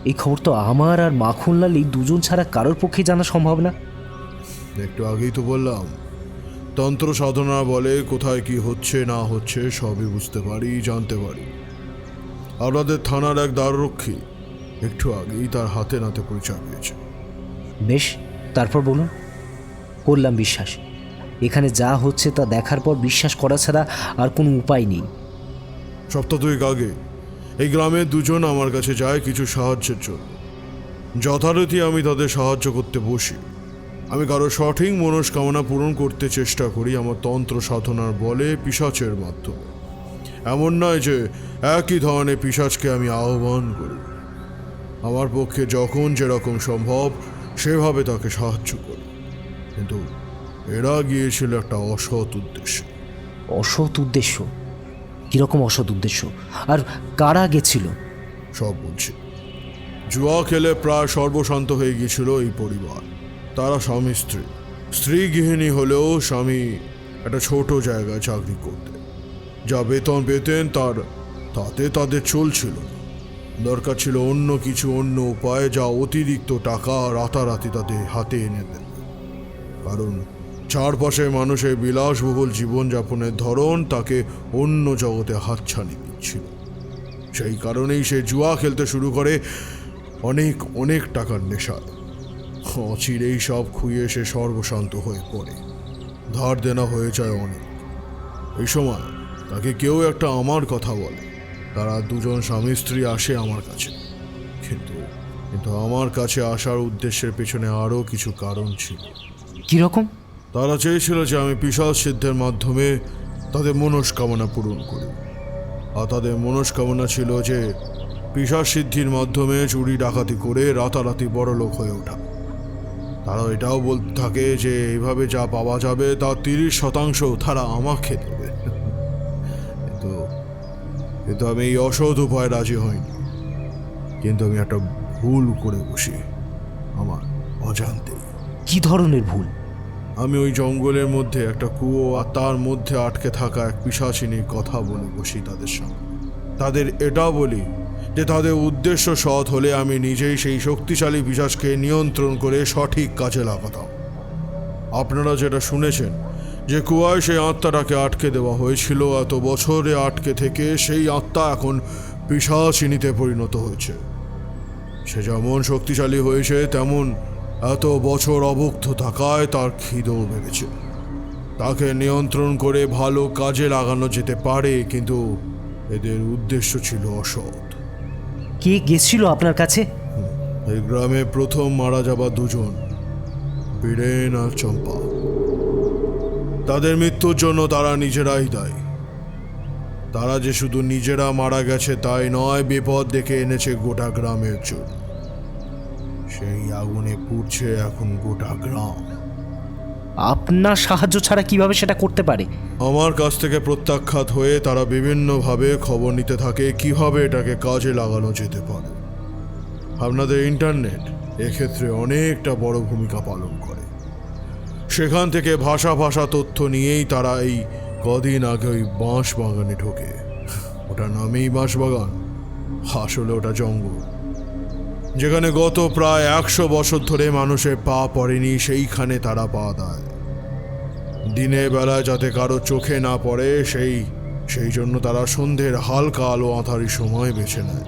এই খবর তো আমার আর মাখনলাল এই দুজন ছাড়া কারোর পক্ষে জানা সম্ভব না। একটু আগেই তো বললাম, তন্ত্র সাধনা বলে কোথায় কি হচ্ছে না হচ্ছে সবই বুঝতে পারি, জানতে পারি। আপনাদের থানার এক দ্বাররক্ষী একটু আগেই তার হাতে নাতে পরিচয় পেয়েছে। বেশ, তারপর বলুন। করলাম বিশ্বাস। এখানে যা হচ্ছে তা দেখার পর বিশ্বাস করা ছাড়া আর কোনো উপায় নেই। সপ্তাহ দুয়েক আগে এই গ্রামের দুজন আমার কাছে যায় কিছু সাহায্যের জন্য। যথারীতি আমি তাদের সাহায্য করতে বসি। আমি কারো সঠিক মনস্কামনা পূরণ করতে চেষ্টা করি আমার তন্ত্র সাধনার বলে, পিশাচের মাধ্যমে। এমন নয় যে একই ধরনের পিশাচকে আমি আহ্বান করি। আমার পক্ষে যখন যেরকম সম্ভব সেভাবে তাকে সাহায্য করি, কিন্তু এরা গিয়েছিল একটা অসৎ উদ্দেশ্যে। অসৎ উদ্দেশ্য? কীরকম অসৎ উদ্দেশ্য? আর কারা গেছিল? সব বলছি। জুয়া খেলে প্রায় সর্বশান্ত হয়ে গিয়েছিল এই পরিবার। তারা স্বামী স্ত্রী। স্ত্রী গৃহিণী হলেও স্বামী একটা ছোট জায়গায় চাকরি করতে, যা বেতন পেতেন তাতে তাদের চলছিল। দরকার ছিল অন্য কিছু, অন্য উপায় যা অতিরিক্ত টাকা রাতারাতি তাদের হাতে এনে দেন। কারণ চারপাশে মানুষের বিলাসবহুল জীবনযাপনের ধরন তাকে অন্য জগতে হাতছানি দিচ্ছিল। সেই কারণেই সে জুয়া খেলতে শুরু করে অনেক অনেক টাকার নেশায়। অচিরেই সব খুইয়ে সে সর্বশান্ত হয়ে পড়ে। ধার দেনা হয়ে যায় অনেক। এই সময় তাকে কেউ একটা আমার কথা বলে। তারা দুজন স্বামী স্ত্রী আসে আমার কাছে, কিন্তু আমার কাছে আসার উদ্দেশ্যের পেছনে আরও কিছু কারণ ছিল। কীরকম? তারা চেয়েছিল যে আমি পিশাচ সিদ্ধের মাধ্যমে তাদের মনস্কামনা পূরণ করি। আর তাদের মনস্কামনা ছিল যে পিশাচ সিদ্ধির মাধ্যমে চুরি ডাকাতি করে রাতারাতি বড়লোক হয়ে ওঠা। তারা এটাও বলতে থাকে যে এইভাবে যা পাওয়া যাবে তার 30% তারা আমাকে দেবে। কিন্তু আমি এই অসৎ উপায় রাজি হইনি। কিন্তু আমি একটা ভুল করে বসি আমার অজান্তেই। কি ধরনের ভুল? আমি ওই জঙ্গলের মধ্যে একটা কুয়ো আর তার মধ্যে আটকে থাকা এক পিশাচিনীর কথা বলে বসি তাদের সামনে। তাদের এটা বলি যে তাদের উদ্দেশ্য সৎ হলে আমি নিজেই সেই শক্তিশালী পিশাচকে নিয়ন্ত্রণ করে সঠিক কাজে লাগাতাম। আপনারা যেটা শুনেছেন যে কুয়ায় সেই আত্মাটাকে আটকে দেওয়া হয়েছিল, এত বছরে আটকে থেকে সেই আত্মা এখন পিশাচিনীতে পরিণত হয়েছে। সে যেমন শক্তিশালী হয়েছে তেমন এত বছর অভুক্ত থাকায় তার খিদেও বেড়েছে। তাকে নিয়ন্ত্রণ করে ভালো কাজে লাগানো যেতে পারে, কিন্তু এদের উদ্দেশ্য ছিল অসৎ। কে গেছিল আপনার কাছে? এই গ্রামে প্রথম মারা যাওয়া দুজন, বীরেন আর চম্পা। তাদের মৃত্যুর জন্য তারা নিজেরাই দায়ী। তারা যে শুধু নিজেরা মারা গেছে তাই নয়, বিপদ ডেকে এনেছে গোটা গ্রামের জন্য। সেই আগুনে পুড়ছে এখন গোটা গ্রাম। আপনার সাহায্য ছাড়া কিভাবে সেটা করতে পারে? আমার কাছ থেকে প্রত্যাখ্যাত হয়ে তারা বিভিন্নভাবে খবর নিতে থাকে কিভাবে এটাকে কাজে লাগানো যেতে পারে। আপনাদের ইন্টারনেট এক্ষেত্রে অনেকটা বড় ভূমিকা পালন করে। সেখান থেকে ভাষা তথ্য নিয়েই তারা এই কদিন আগে ওই বাঁশ বাগানে ঢোকে। ওটা নামেই বাঁশ বাগান, আসলে ওটা জঙ্গল, যেখানে গত প্রায় 100 বছর ধরে মানুষের পা পড়েনি, সেইখানে তারা পা দেয়। দিনের বেলা যাতে কারো চোখে না পড়ে সেই জন্য তারা সন্ধ্যের হালকা আলো আঁধারি সময় বেছে নেয়।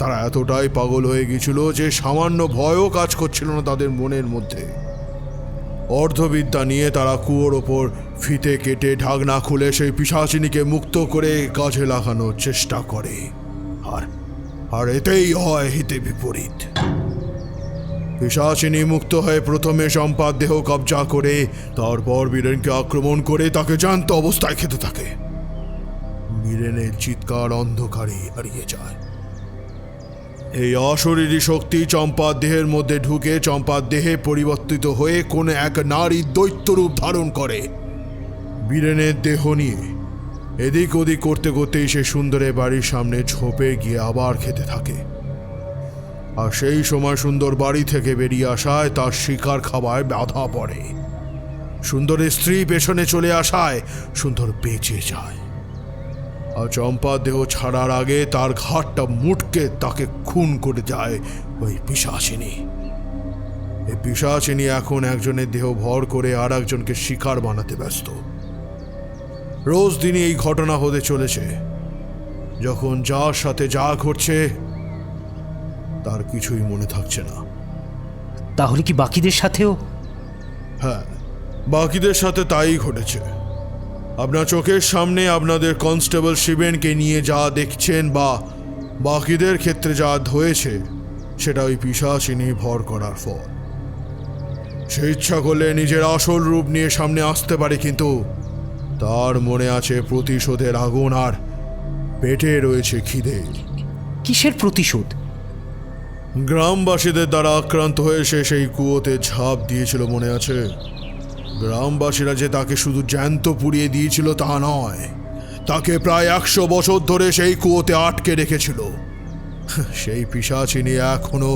তারা এতটাই পাগল হয়ে গিয়েছিল যে সামান্য ভয়ও কাজ করছিল না তাদের মনের মধ্যে। অর্ধবিদ্যা নিয়ে তারা কুয়োর ওপর ফিতে কেটে ঢাকনা খুলে সেই পিশাচিনীকে মুক্ত করে কাজে লাগানোর চেষ্টা করে, আর এতেই হয় হিতে বিপরীত। পিশাচিনী মুক্ত হয়ে প্রথমে চম্পার দেহ কবজা করে তারপর বীরেনকে আক্রমণ করে তাকে জ্যান্ত অবস্থায় খেতে থাকে। বীরেনের চিৎকার অন্ধকারে হারিয়ে যায়। এই অশরীরী শক্তি চম্পার দেহের মধ্যে ঢুকে চম্পার দেহে পরিবর্তিত হয়ে কোন এক নারীর দৈত্যরূপ ধারণ করে। বীরেনের দেহ নিয়ে এদিক ওদিক করতে করতেই সে সুন্দরের বাড়ির সামনে ঝোপে গিয়ে আবার খেতে থাকে। আর সেই সময় সুন্দর বাড়ি থেকে বেরিয়ে আসায় তার শিকার খাওয়ায় বাধা পড়ে। সুন্দরের স্ত্রী পেছনে চলে আসায় সুন্দর বেঁচে যায়। আর চম্পার দেহ ছাড়ার আগে তার ঘাটটা মুটকে তাকে খুন করে যায় ওই পিশাচিনী। এই পিশাচিনী এখন একজনের দেহ ভর করে আর একজনকে শিকার বানাতে ব্যস্ত। রোজ দিনই এই ঘটনা হতে চলেছে। যখন যার সাথে যা ঘটছে তার কিছুই মনে থাকছে না। তাহলে কি বাকিদের সাথেও? হ্যাঁ, বাকিদের সাথে তাই ঘটেছে। আপনার চোখের সামনে আপনাদের কনস্টেবল শিবেনকে নিয়ে যা দেখছেন বা বাকিদের ক্ষেত্রে যা হয়েছে সেটা ওই পিশাচিনী ভর করার ফল। সে ইচ্ছা করলে নিজের আসল রূপ নিয়ে সামনে আসতে পারে, কিন্তু তার মনে আছে প্রতিশোধের আগুন আর পেটে রয়েছে খিদে। কিসের প্রতিশোধ? গ্রামবাসীদের দ্বারা আক্রান্ত হয়ে সে সেই কুয়োতে ঝাঁপ দিয়েছিল, মনে আছে? গ্রামবাসীরা যে তাকে শুধু জ্যান্ত পুড়িয়ে দিয়েছিল তা নয়, তাকে প্রায় 100 বছর ধরে সেই কুয়োতে আটকে রেখেছিল। সেই পিশাচিনী এখনো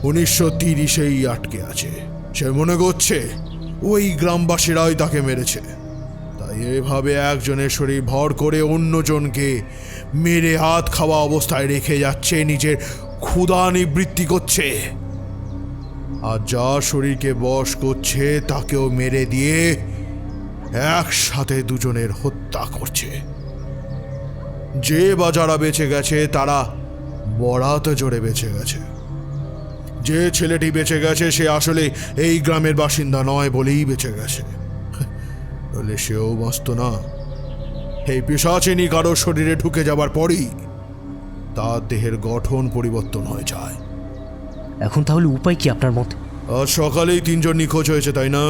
1930-এই আটকে আছে। সে মনে করছে ওই গ্রামবাসীরাই তাকে মেরেছে। তাই এভাবে একজনের শরীর ভর করে অন্যজনকে মেরে হাত খাওয়া অবস্থায় রেখে যাচ্ছে, নিজের ক্ষুধা নিবৃত্তি করছে। আর যা শরীরকে বশ করছে তাকেও মেরে দিয়ে একসাথে দুজনের হত্যা করছে। যে বা যারা বেঁচে গেছে তারা বরাত জোরে বেঁচে গেছে। যে ছেলেটি বেঁচে গেছে সে আসলে এই গ্রামের বাসিন্দা নয় বলেই বেঁচে গেছে, বলে সেও বাঁচত না। এই পিশাচিনী কারো শরীরে ঢুকে যাবার পরই তার দেহের গঠন পরিবর্তন হয়ে যায়। এখন তাহলে উপায় কি আপনার মতে? আজ সকালেই 3 জন নিখোঁজ হয়েছে, তাই না?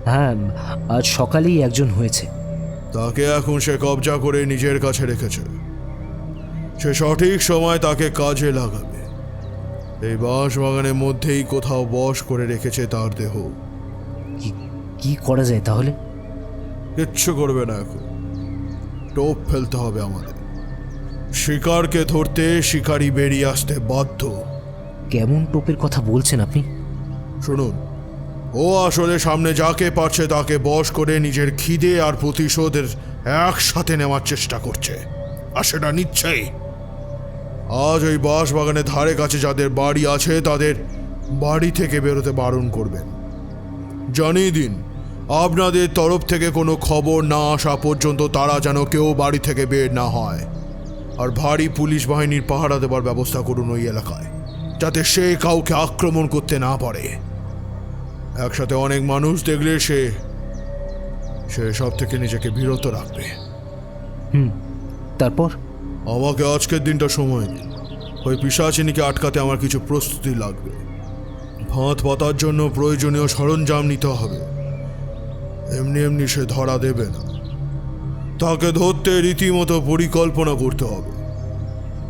হ্যাঁ, আজ সকালেই একজন হয়েছে। তাকে এখন সে কবজা করে নিজের কাছে রেখেছে। সে সঠিক সময় তাকে কাজে লাগাবে। এই বাঁশ বাগানের মধ্যেই কোথাও বশ করে রেখেছে তার দেহ। কি করা যায় তাহলে? কিচ্ছু করবে না, এখন টোপ ফেলতে হবে আমাদের। শিকারকে ধরতে শিকারী বেরিয়ে আসতে বাধ্য। কেমন টোপের কথা বলছেন আপনি? শুনুন, ও আসলে সামনে যাকে পারছে তাকে বশ করে নিজের খিদে আর প্রতিশোধের একসাথে নেওয়ার চেষ্টা করছে, আর সেটা নিশ্চয়ই। আজ ওই বাঁশ বাগানের ধারে কাছে যাদের বাড়ি আছে তাদের বাড়ি থেকে বেরোতে বারণ করবেন। জানিয়ে দিন আপনাদের তরফ থেকে কোনো খবর না আসা পর্যন্ত তারা যেন কেউ বাড়ি থেকে বের না হয়। আর ভারী পুলিশ বাহিনীর পাহারা দেবার ব্যবস্থা করুন ওই এলাকায়, যাতে সে কাউকে আক্রমণ করতে না পারে। একসাথে অনেক মানুষ দেখলে সে সে সব থেকে নিজেকে বিরত রাখবে। তারপর? আমাকে আজকের দিনটা সময় দিন। ওই পিশাচিনীকে আটকাতে আমার কিছু প্রস্তুতি লাগবে। ফাঁদ পাতার জন্য প্রয়োজনীয় সরঞ্জাম নিতে হবে। এমনি এমনি সে ধরা দেবে না, তাকে ধরতে রীতিমতো পরিকল্পনা করতে হবে।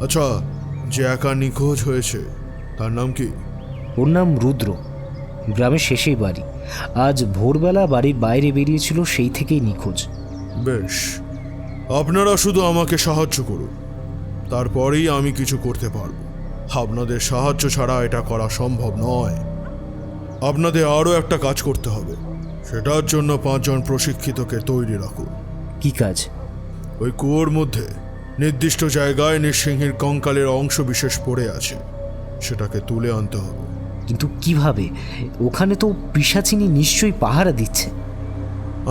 আচ্ছা, যে একা নিখোঁজ হয়েছে তার নাম কি? ওর নাম রুদ্র, গ্রামের শেষেই বাড়ি। আজ ভোরবেলা বাড়ির বাইরে বেরিয়েছিল, সেই থেকেই নিখোঁজ। বেশ, আপনারা শুধু আমাকে সাহায্য করুন, তারপরেই আমি কিছু করতে পারবো। আপনাদের সাহায্য ছাড়া এটা করা সম্ভব নয়। আপনাদের আরও একটা কাজ করতে হবে। সেটার জন্য 5 জন প্রশিক্ষিতকে তৈরি রাখুন। কি কাজ? ওই কুয়োর মধ্যে নির্দিষ্ট জায়গায় নৃসিংহীর কঙ্কালের অংশ বিশেষ পড়ে আছে, সেটাকে তুলে আনতে হবে। কিন্তু কিভাবে? ওখানে তো পিশাচিনী নিশ্চয়ই পাহারা দিচ্ছে।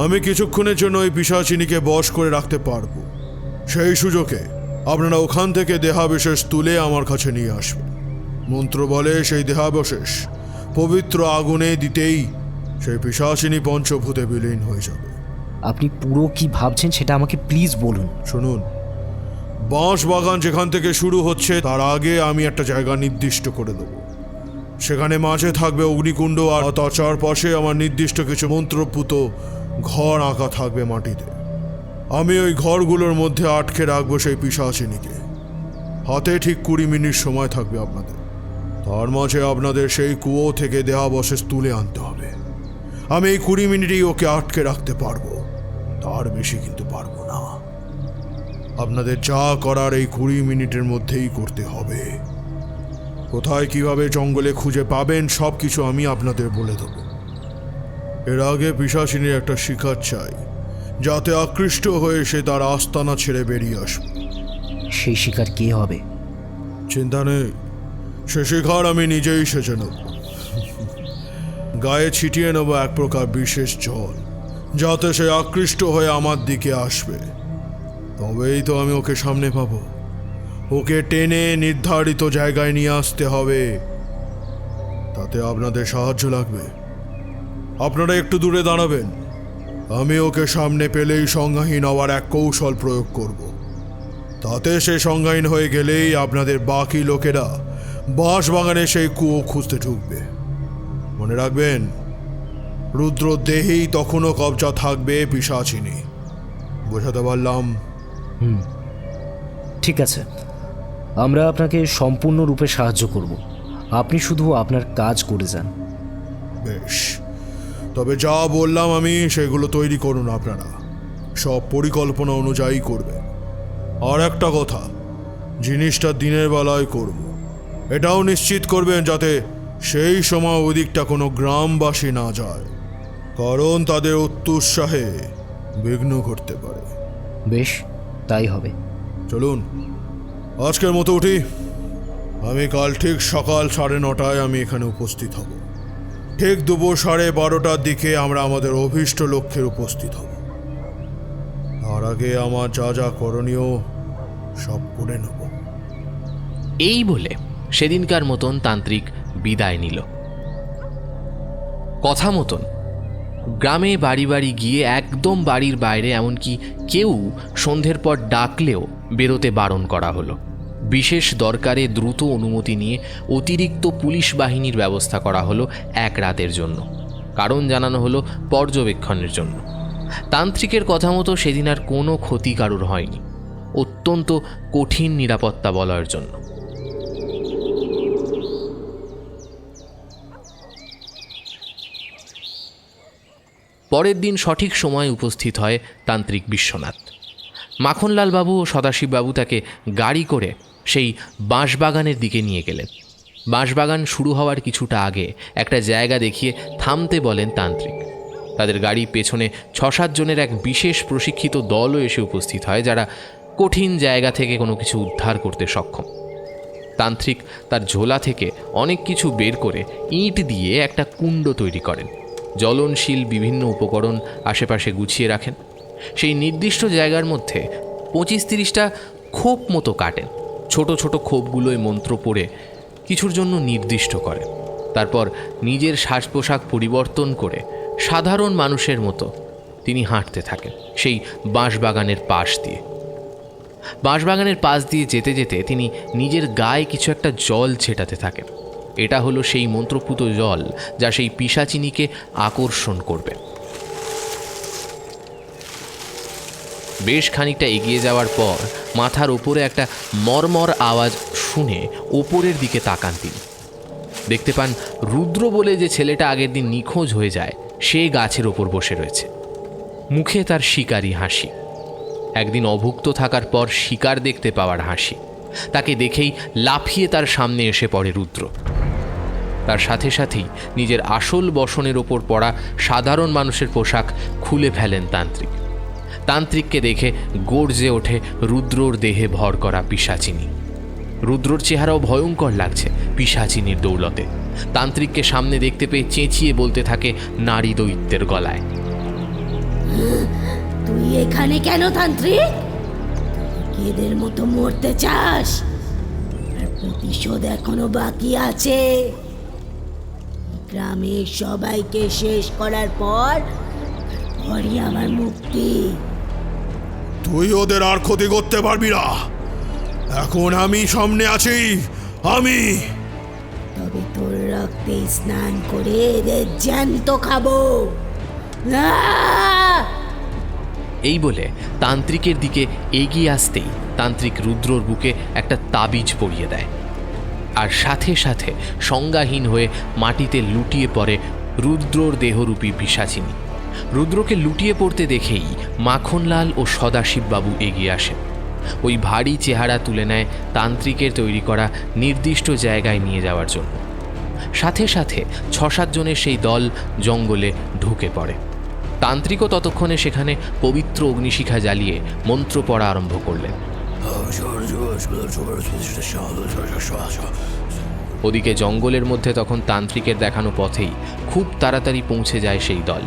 আমি কিছুক্ষণের জন্য ওই পিশাচিনীকে বশ করে রাখতে পারবো। সেই সুযোগে আপনারা ওখান থেকে দেহাবশেষ তুলে আমার কাছে নিয়ে আসবেন। মন্ত্র বলে সেই দেহাবশেষ পবিত্র আগুনে দিতেই সেই পিশাচিনী পঞ্চভূতে বিলীন হয়ে যাবে। আপনি পুরো কি ভাবছেন সেটা আমাকে প্লিজ বলুন। শুনুন, বাঁশ বাগান যেখান থেকে শুরু হচ্ছে তার আগে আমি একটা জায়গা নির্দিষ্ট করে দেব। সেখানে মাঝে থাকবে অগ্নিকুণ্ড, আর তার চারপাশে আমার নির্দিষ্ট কিছু মন্ত্রপুত ঘর আঁকা থাকবে মাটিতে। আমি ওই ঘরগুলোর মধ্যে আটকে রাখবো সেই পিশাচিনীকে। হাতে ঠিক 20 মিনিট সময় থাকবে আপনাদের। তার মাঝে আপনাদের সেই কুয়ো থেকে দেহাবশেষ তুলে আনতে হবে। আমি এই 20 মিনিটেই ওকে আটকে রাখতে পারবো, তার বেশি কিন্তু পারবো না। আপনাদের যা করার এই 20 মিনিটের মধ্যেই করতে হবে। কোথায় কিভাবে জঙ্গলে খুঁজে পাবেন সব কিছু আমি আপনাদের বলে দেব। এর আগে পিশাচিনীর একটা শিকার চাই, যাতে আকৃষ্ট হয়ে সে তার আস্তানা ছেড়ে বেরিয়ে আসবে। সেই শিকার কে হবে? চিন্তা নেই, সে শিকার আমি নিজেই সেজে নেব। গায়ে ছিটিয়ে নেব এক প্রকার বিশেষ জল, যাতে সে আকৃষ্ট হয়ে আমার দিকে আসবে। তবেই তো আমি ওকে সামনে পাবো। ওকে টেনে নির্ধারিত জায়গায় নিয়ে আসতে হবে। তাতে আপনাদের সাহায্য লাগবে। আপনারা একটু দূরে দাঁড়াবেন। আমি ওকে সামনে পেলেই সংজ্ঞাহীন হওয়ার এক কৌশল প্রয়োগ করব। তাতে সে সংজ্ঞাহীন হয়ে গেলেই আপনাদের বাকি লোকেরা বাঁশ বাগানে সেই কুয়ো খুঁজতে ঢুকবে। মনে রাখবেন, রুদ্র দেহেই তখনও কবজা থাকবে পিশাচিনী। বোঝাতে পারলাম? ঠিক আছে, আমরা আপনাকে সম্পূর্ণরূপে সাহায্য করব। আপনি শুধু আপনার কাজ করে যান। বেশ, তবে যা বললাম আমি সেগুলো তৈরি করুন। আপনারা সব পরিকল্পনা অনুযায়ী করবেন। আর একটা কথা, জিনিসটা দিনের বেলায় করব। এটাও নিশ্চিত করবেন যাতে সেই সময় ওদিকটা কোনো গ্রামবাসী না যায়, কারণ তাদের অত্যুৎসাহে বিঘ্ন ঘটতে পারে। বেশ, তাই হবে। চলুন, আজকের মতো উঠি। আমি কাল ঠিক সকাল 9:30 আমি এখানে উপস্থিত হব। ঠিক দুপুর 12:30 দিকে আমরা আমাদের অভীষ্ট লক্ষ্যে উপস্থিত হব। তার আগে আমার যা যা করণীয় সব করে নেব। এই বলে সেদিনকার মতন তান্ত্রিক বিদায় নিল। কথা মতন গ্রামে বাড়ি বাড়ি গিয়ে একদম বাড়ির বাইরে, এমনকি কেউ সন্ধ্যের পর ডাকলেও বেরোতে বারণ করা হলো। বিশেষ দরকারে দ্রুত অনুমতি নিয়ে অতিরিক্ত পুলিশ বাহিনীর ব্যবস্থা করা হলো 1 রাতের জন্য। কারণ জানানো হলো পর্যবেক্ষণের জন্য। তান্ত্রিকের কথা মতো সেদিন আর কোনো ক্ষতি কারুর হয়নি, অত্যন্ত কঠিন নিরাপত্তা বলয়ের জন্য। পরের দিন সঠিক সময় উপস্থিত হয় তান্ত্রিক বিশ্বনাথ। মাখনলাল বাবু ও সদাশিব বাবু তাকে গাড়ি করে সেই বাঁশবাগানের দিকে নিয়ে গেলেন। বাঁশবাগান শুরু হওয়ার কিছুটা আগে একটা জায়গা দেখিয়ে থামতে বলেন তান্ত্রিক। তাদের গাড়ির পেছনে 6-7 জনের এক বিশেষ প্রশিক্ষিত দলও এসে উপস্থিত হয়, যারা কঠিন জায়গা থেকে কোনো কিছু উদ্ধার করতে সক্ষম। তান্ত্রিক তার ঝোলা থেকে অনেক কিছু বের করে ইঁট দিয়ে একটা কুণ্ড তৈরি করেন। জ্বলনশীল বিভিন্ন উপকরণ আশেপাশে গুছিয়ে রাখেন। সেই নির্দিষ্ট জায়গার মধ্যে 25-30টা খোপ মতো কাটেন। ছোট ছোট খোপগুলোয় মন্ত্র পড়ে কিছুর জন্য নির্দিষ্ট করে। তারপর নিজের সাজ পোশাক পরিবর্তন করে সাধারণ মানুষের মতো তিনি হাঁটতে থাকেন সেই বাঁশবাগানের পাশ দিয়ে। বাঁশবাগানের পাশ দিয়ে যেতে যেতে তিনি নিজের গায়ে কিছু একটা জল ছেটাতে থাকেন। এটা হলো সেই মন্ত্রপুত জল যা সেই পিশাচিনীকে আকর্ষণ করবে। বেশ খানিকটা এগিয়ে যাওয়ার পর মাথার ওপরে একটা মরমর আওয়াজ শুনে ওপরের দিকে তাকান তিনি। দেখতে পান রুদ্র বলে যে ছেলেটা আগের দিন নিখোঁজ হয়ে যায় সে গাছের ওপর বসে রয়েছে, মুখে তার শিকারী হাসি। একদিন অভুক্ত থাকার পর শিকার দেখতে পাওয়ার হাসি। তাকে দেখেই লাফিয়ে তার সামনে এসে পড়ে রুদ্র। তার সাথে সাথেই নিজের আসল বসনের ওপর পড়া সাধারণ মানুষের পোশাক খুলে ফেলেন তান্ত্রিক। তান্ত্রিককে দেখে গর্জে ওঠে রুদ্রর দেহে ভর করা পিশাচিনী। রুদ্রর চেহারাও ভয়ঙ্কর লাগছে পিশাচিনীর দৌলতে। তান্ত্রিককে সামনে দেখতে পেয়ে চেঁচিয়ে বলতে থাকে নারী দৈত্যের গলায়, তুই এখানে কেন তান্ত্রিক? এদের মতো মরতে চাস? আর প্রতিশোধ এখনো বাকি আছে। গ্রামের সবাইকে শেষ করার পর পরই আমার মুক্তি। তুই ওদের আর ক্ষতি করতে পারবি না। এখন আমি সামনে আছি, আমি। তবে তোর রক্তে স্নান করে এদের জ্যান্ত খাবো। এই বলে তান্ত্রিকের দিকে এগিয়ে আসতেই তান্ত্রিক রুদ্রর বুকে একটা তাবিজ পরিয়ে দেয়, আর সাথে সাথে সংজ্ঞাহীন হয়ে মাটিতে লুটিয়ে পড়ে রুদ্রর দেহরূপী পিশাচিনী। রুদ্রকে লুটিয়ে পড়তে দেখেই মাখনলাল ও সদাশিববাবু এগিয়ে আসেন। ওই ভারী চেহারা তুলে নেয় তান্ত্রিকের তৈরি করা নির্দিষ্ট জায়গায় নিয়ে যাওয়ার জন্য। সাথে সাথে 6-7 জনের সেই দল জঙ্গলে ঢুকে পড়ে। তান্ত্রিকও ততক্ষণে সেখানে পবিত্র অগ্নিশিখা জ্বালিয়ে মন্ত্র পড়া আরম্ভ করলেন। ওদিকে জঙ্গলের মধ্যে তখন তান্ত্রিকের দেখানো পথেই খুব তাড়াতাড়ি পৌঁছে যায় সেই দল।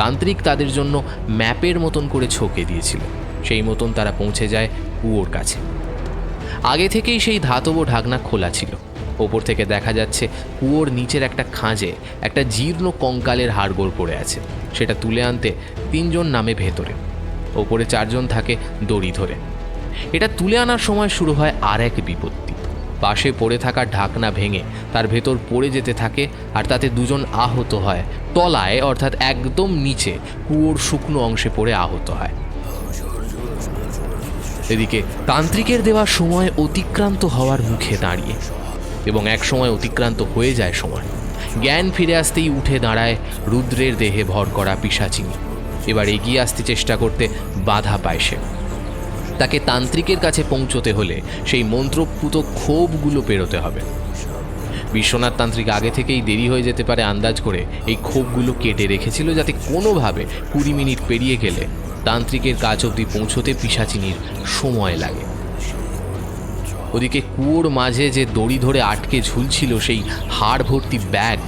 তান্ত্রিক তাদের জন্য ম্যাপের মতন করে ছকে দিয়েছিল। সেই মতন তারা পৌঁছে যায় কুয়োর কাছে। আগে থেকেই সেই ধাতব ঢাকনা খোলা ছিল। ওপর থেকে দেখা যাচ্ছে কুয়োর নিচের একটা খাঁজে একটা জীর্ণ কঙ্কালের হাড়গোড় পড়ে আছে। সেটা তুলে আনতে 3 জন নামে ভেতরে। ওপরে 4 জন থাকে দড়ি ধরে। এটা তুলে আনার সময় শুরু হয় আর এক বিপত্তি। পাশে পড়ে থাকা ঢাকনা ভেঙে তার ভেতর পড়ে যেতে থাকে, আর তাতে 2 জন আহত হয়। তলায় অর্থাৎ একদম নিচে কুয়োর শুকনো অংশে পড়ে আহত হয়। এদিকে তান্ত্রিকের দেওয়া সময় অতিক্রান্ত হওয়ার মুখে দাঁড়িয়ে, এবং এক সময় অতিক্রান্ত হয়ে যায় সময়। জ্ঞান ফিরে আসতেই উঠে দাঁড়ায় রুদ্রের দেহে ভর করা পিশাচিনী। এবার এগিয়ে আসতে চেষ্টা করতে বাধা পায় সে। তাকে তান্ত্রিকের কাছে পৌঁছতে হলে সেই মন্ত্রপুত ক্ষোভগুলো পেরোতে হবে। বিশ্বনাথ তান্ত্রিক আগে থেকেই দেরি হয়ে যেতে পারে আন্দাজ করে এই ক্ষোভগুলো কেটে রেখেছিল, যাতে কোনোভাবে 20 মিনিট পেরিয়ে গেলে তান্ত্রিকের কাছ অবধি পৌঁছতে পিশাচিনীর সময় লাগে। ওদিকে কুয়োর মাঝে যে দড়ি ধরে আটকে ঝুলছিল সেই হাড় ভর্তি ব্যাগ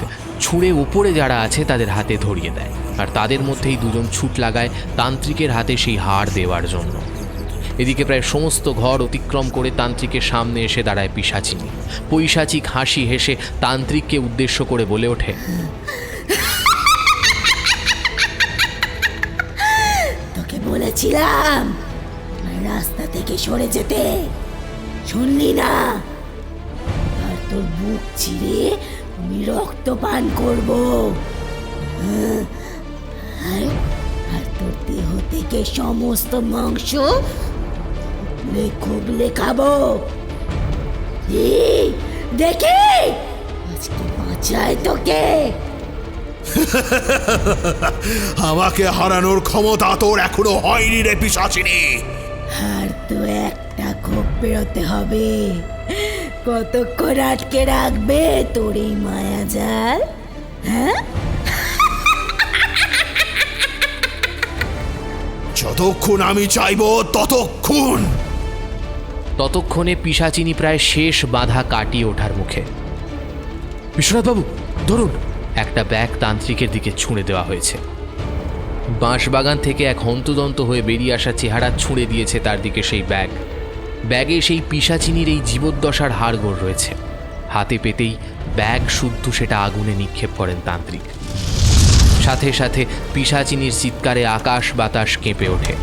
ছুঁড়ে ওপরে যারা আছে তাদের হাতে ধরিয়ে দেয়, আর তাদের মধ্যেই 2 জন ছুট লাগায় তান্ত্রিকের হাতে সেই হাড় দেওয়ার জন্য। এদিকে প্রায় সমস্ত ঘর অতিক্রম করে তান্ত্রিকের সামনে এসে দাঁড়ায় পিশাচিনী। পৈশাচিক হাসি হেসে তান্ত্রিককে উদ্দেশ্য করে বলে ওঠে, তোকে বলেছিলাম রাস্তা থেকে সরে যেতে, শুনলি না? আর তোর বুক চিরে আমি রক্ত পান করব, আর তোর দেহ থেকে সমস্ত মাংস খুবলে খাবো। দেখে আজকে বাঁচায় তোকে। আমাকে হারানোর ক্ষমতা তোর এখনো হয়নি রে পিশাচিনী। আর তো একটা ক্ষোভ বেরোতে হবে। কতক্ষণ আটকে রাখবে তোর এই মায়াজাল? হ্যাঁ, যতক্ষণ আমি চাইবো ততক্ষণ। ততক্ষণে পিশাচিনী প্রায় শেষ বাধা কাটিয়ে ওঠার মুখে। বিশ্বনাথবাবু ধরুন, একটা ব্যাগ তান্ত্রিকের দিকে ছুঁড়ে দেওয়া হয়েছে। বাঁশবাগান থেকে এক হন্তদন্ত হয়ে বেরিয়ে আসা চেহারা ছুঁড়ে দিয়েছে তার দিকে সেই ব্যাগ। ব্যাগে সেই পিশাচিনীর এই জীবদ্দশার হাড়গোড় রয়েছে। হাতে পেতেই ব্যাগ শুদ্ধ সেটা আগুনে নিক্ষেপ করেন তান্ত্রিক। সাথে সাথে পিশাচিনীর চিৎকারে আকাশ বাতাস কেঁপে ওঠে।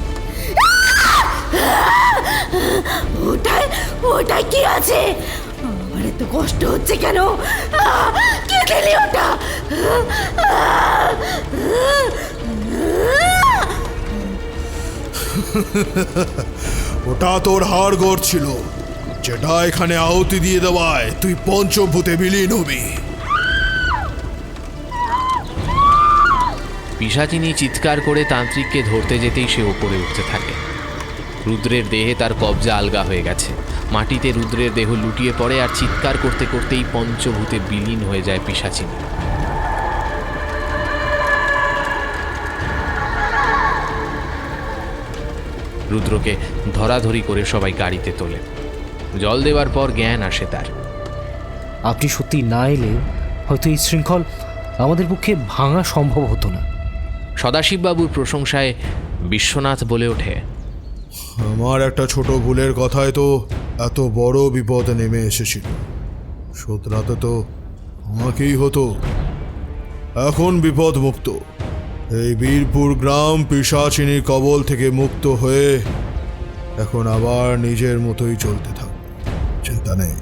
ওটায় ওটায় কি আছে? আমার এত কষ্ট হচ্ছে কেন? কে দিলি ওটা? ওটা তোর হাড়গোড় ছিল, যেটা এখানে আহুতি দিয়ে দেওয়ায় তুই পঞ্চভূতে বিলীন হবি। পিশাচিনী চিৎকার করে তান্ত্রিককে ধরতে যেতেই সে ওপরে উঠতে থাকে। রুদ্রের দেহে তার কবজা আলগা হয়ে গেছে। মাটিতে রুদ্রের দেহ লুটিয়ে পড়ে আর চিৎকার করতে করতেই পঞ্চভূতে বিলীন হয়ে যায় পিশাচিনী। রুদ্রকে ধরাধরি করে সবাই গাড়িতে তোলে। জল দেওয়ার পর জ্ঞান আসে তার। আপনি সত্যি না এলে হয়তো এই শৃঙ্খল আমাদের পক্ষে ভাঙা সম্ভব হতো না। সদাশিববাবুর প্রশংসায় বিশ্বনাথ বলে ওঠে, আমার একটা ছোট ভুলের কথায় তো এত বড় বিপদ নেমে এসেছিল। শোধরাতে তো আমাকেই হতো। এখন বিপদ মুক্ত। এই বীরপুর গ্রাম পিশাচিনীর কবল থেকে মুক্ত হয়ে এখন আবার নিজের মতোই চলতে থাকবে, চিন্তা নেই।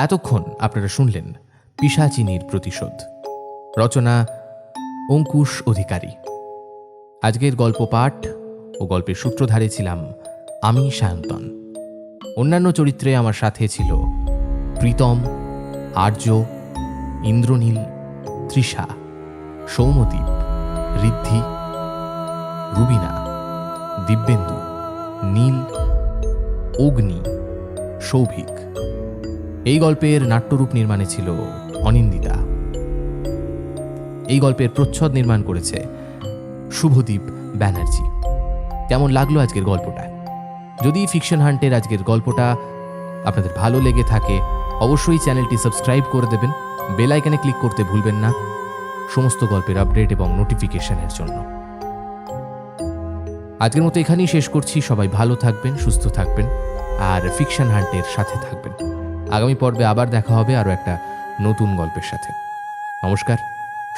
এতক্ষণ আপনারা শুনলেন পিশাচিনীর প্রতিশোধ। রচনা অঙ্কুশ অধিকারী। আজকের গল্প পাঠ ও গল্পের সূত্রধারে ছিলাম আমি, সায়ন্তন। অন্যান্য চরিত্রে আমার সাথে ছিল প্রীতম, আর্য, ইন্দ্রনীল, তৃষা, সৌমদ্বীপ, ঋদ্ধি, রুবিনা, দিব্যেন্দু, নীল, অগ্নি, সৌভিক। এই গল্পের নাট্যরূপ নির্মাণে ছিল অনিন্দিতা। এই গল্পের প্রচ্ছদ নির্মাণ করেছে শুভদীপ ব্যানার্জি। কেমন লাগলো আজকের গল্পটা? যদি ফিকশন হান্টের আজকের গল্পটা আপনাদের ভালো লেগে থাকে অবশ্যই চ্যানেলটি সাবস্ক্রাইব করে দেবেন, বেল আইকনে ক্লিক করতে ভুলবেন না সমস্ত গল্পের আপডেট এবং নোটিফিকেশনের জন্য। আজকের মতো এখানেই শেষ করছি। সবাই ভালো থাকবেন, সুস্থ থাকবেন আর ফিকশন হান্টের সাথে থাকবেন। আগামী পর্বে আবার দেখা হবে আরও একটা নতুন গল্পের সাথে। নমস্কার,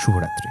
শুভরাত্রি।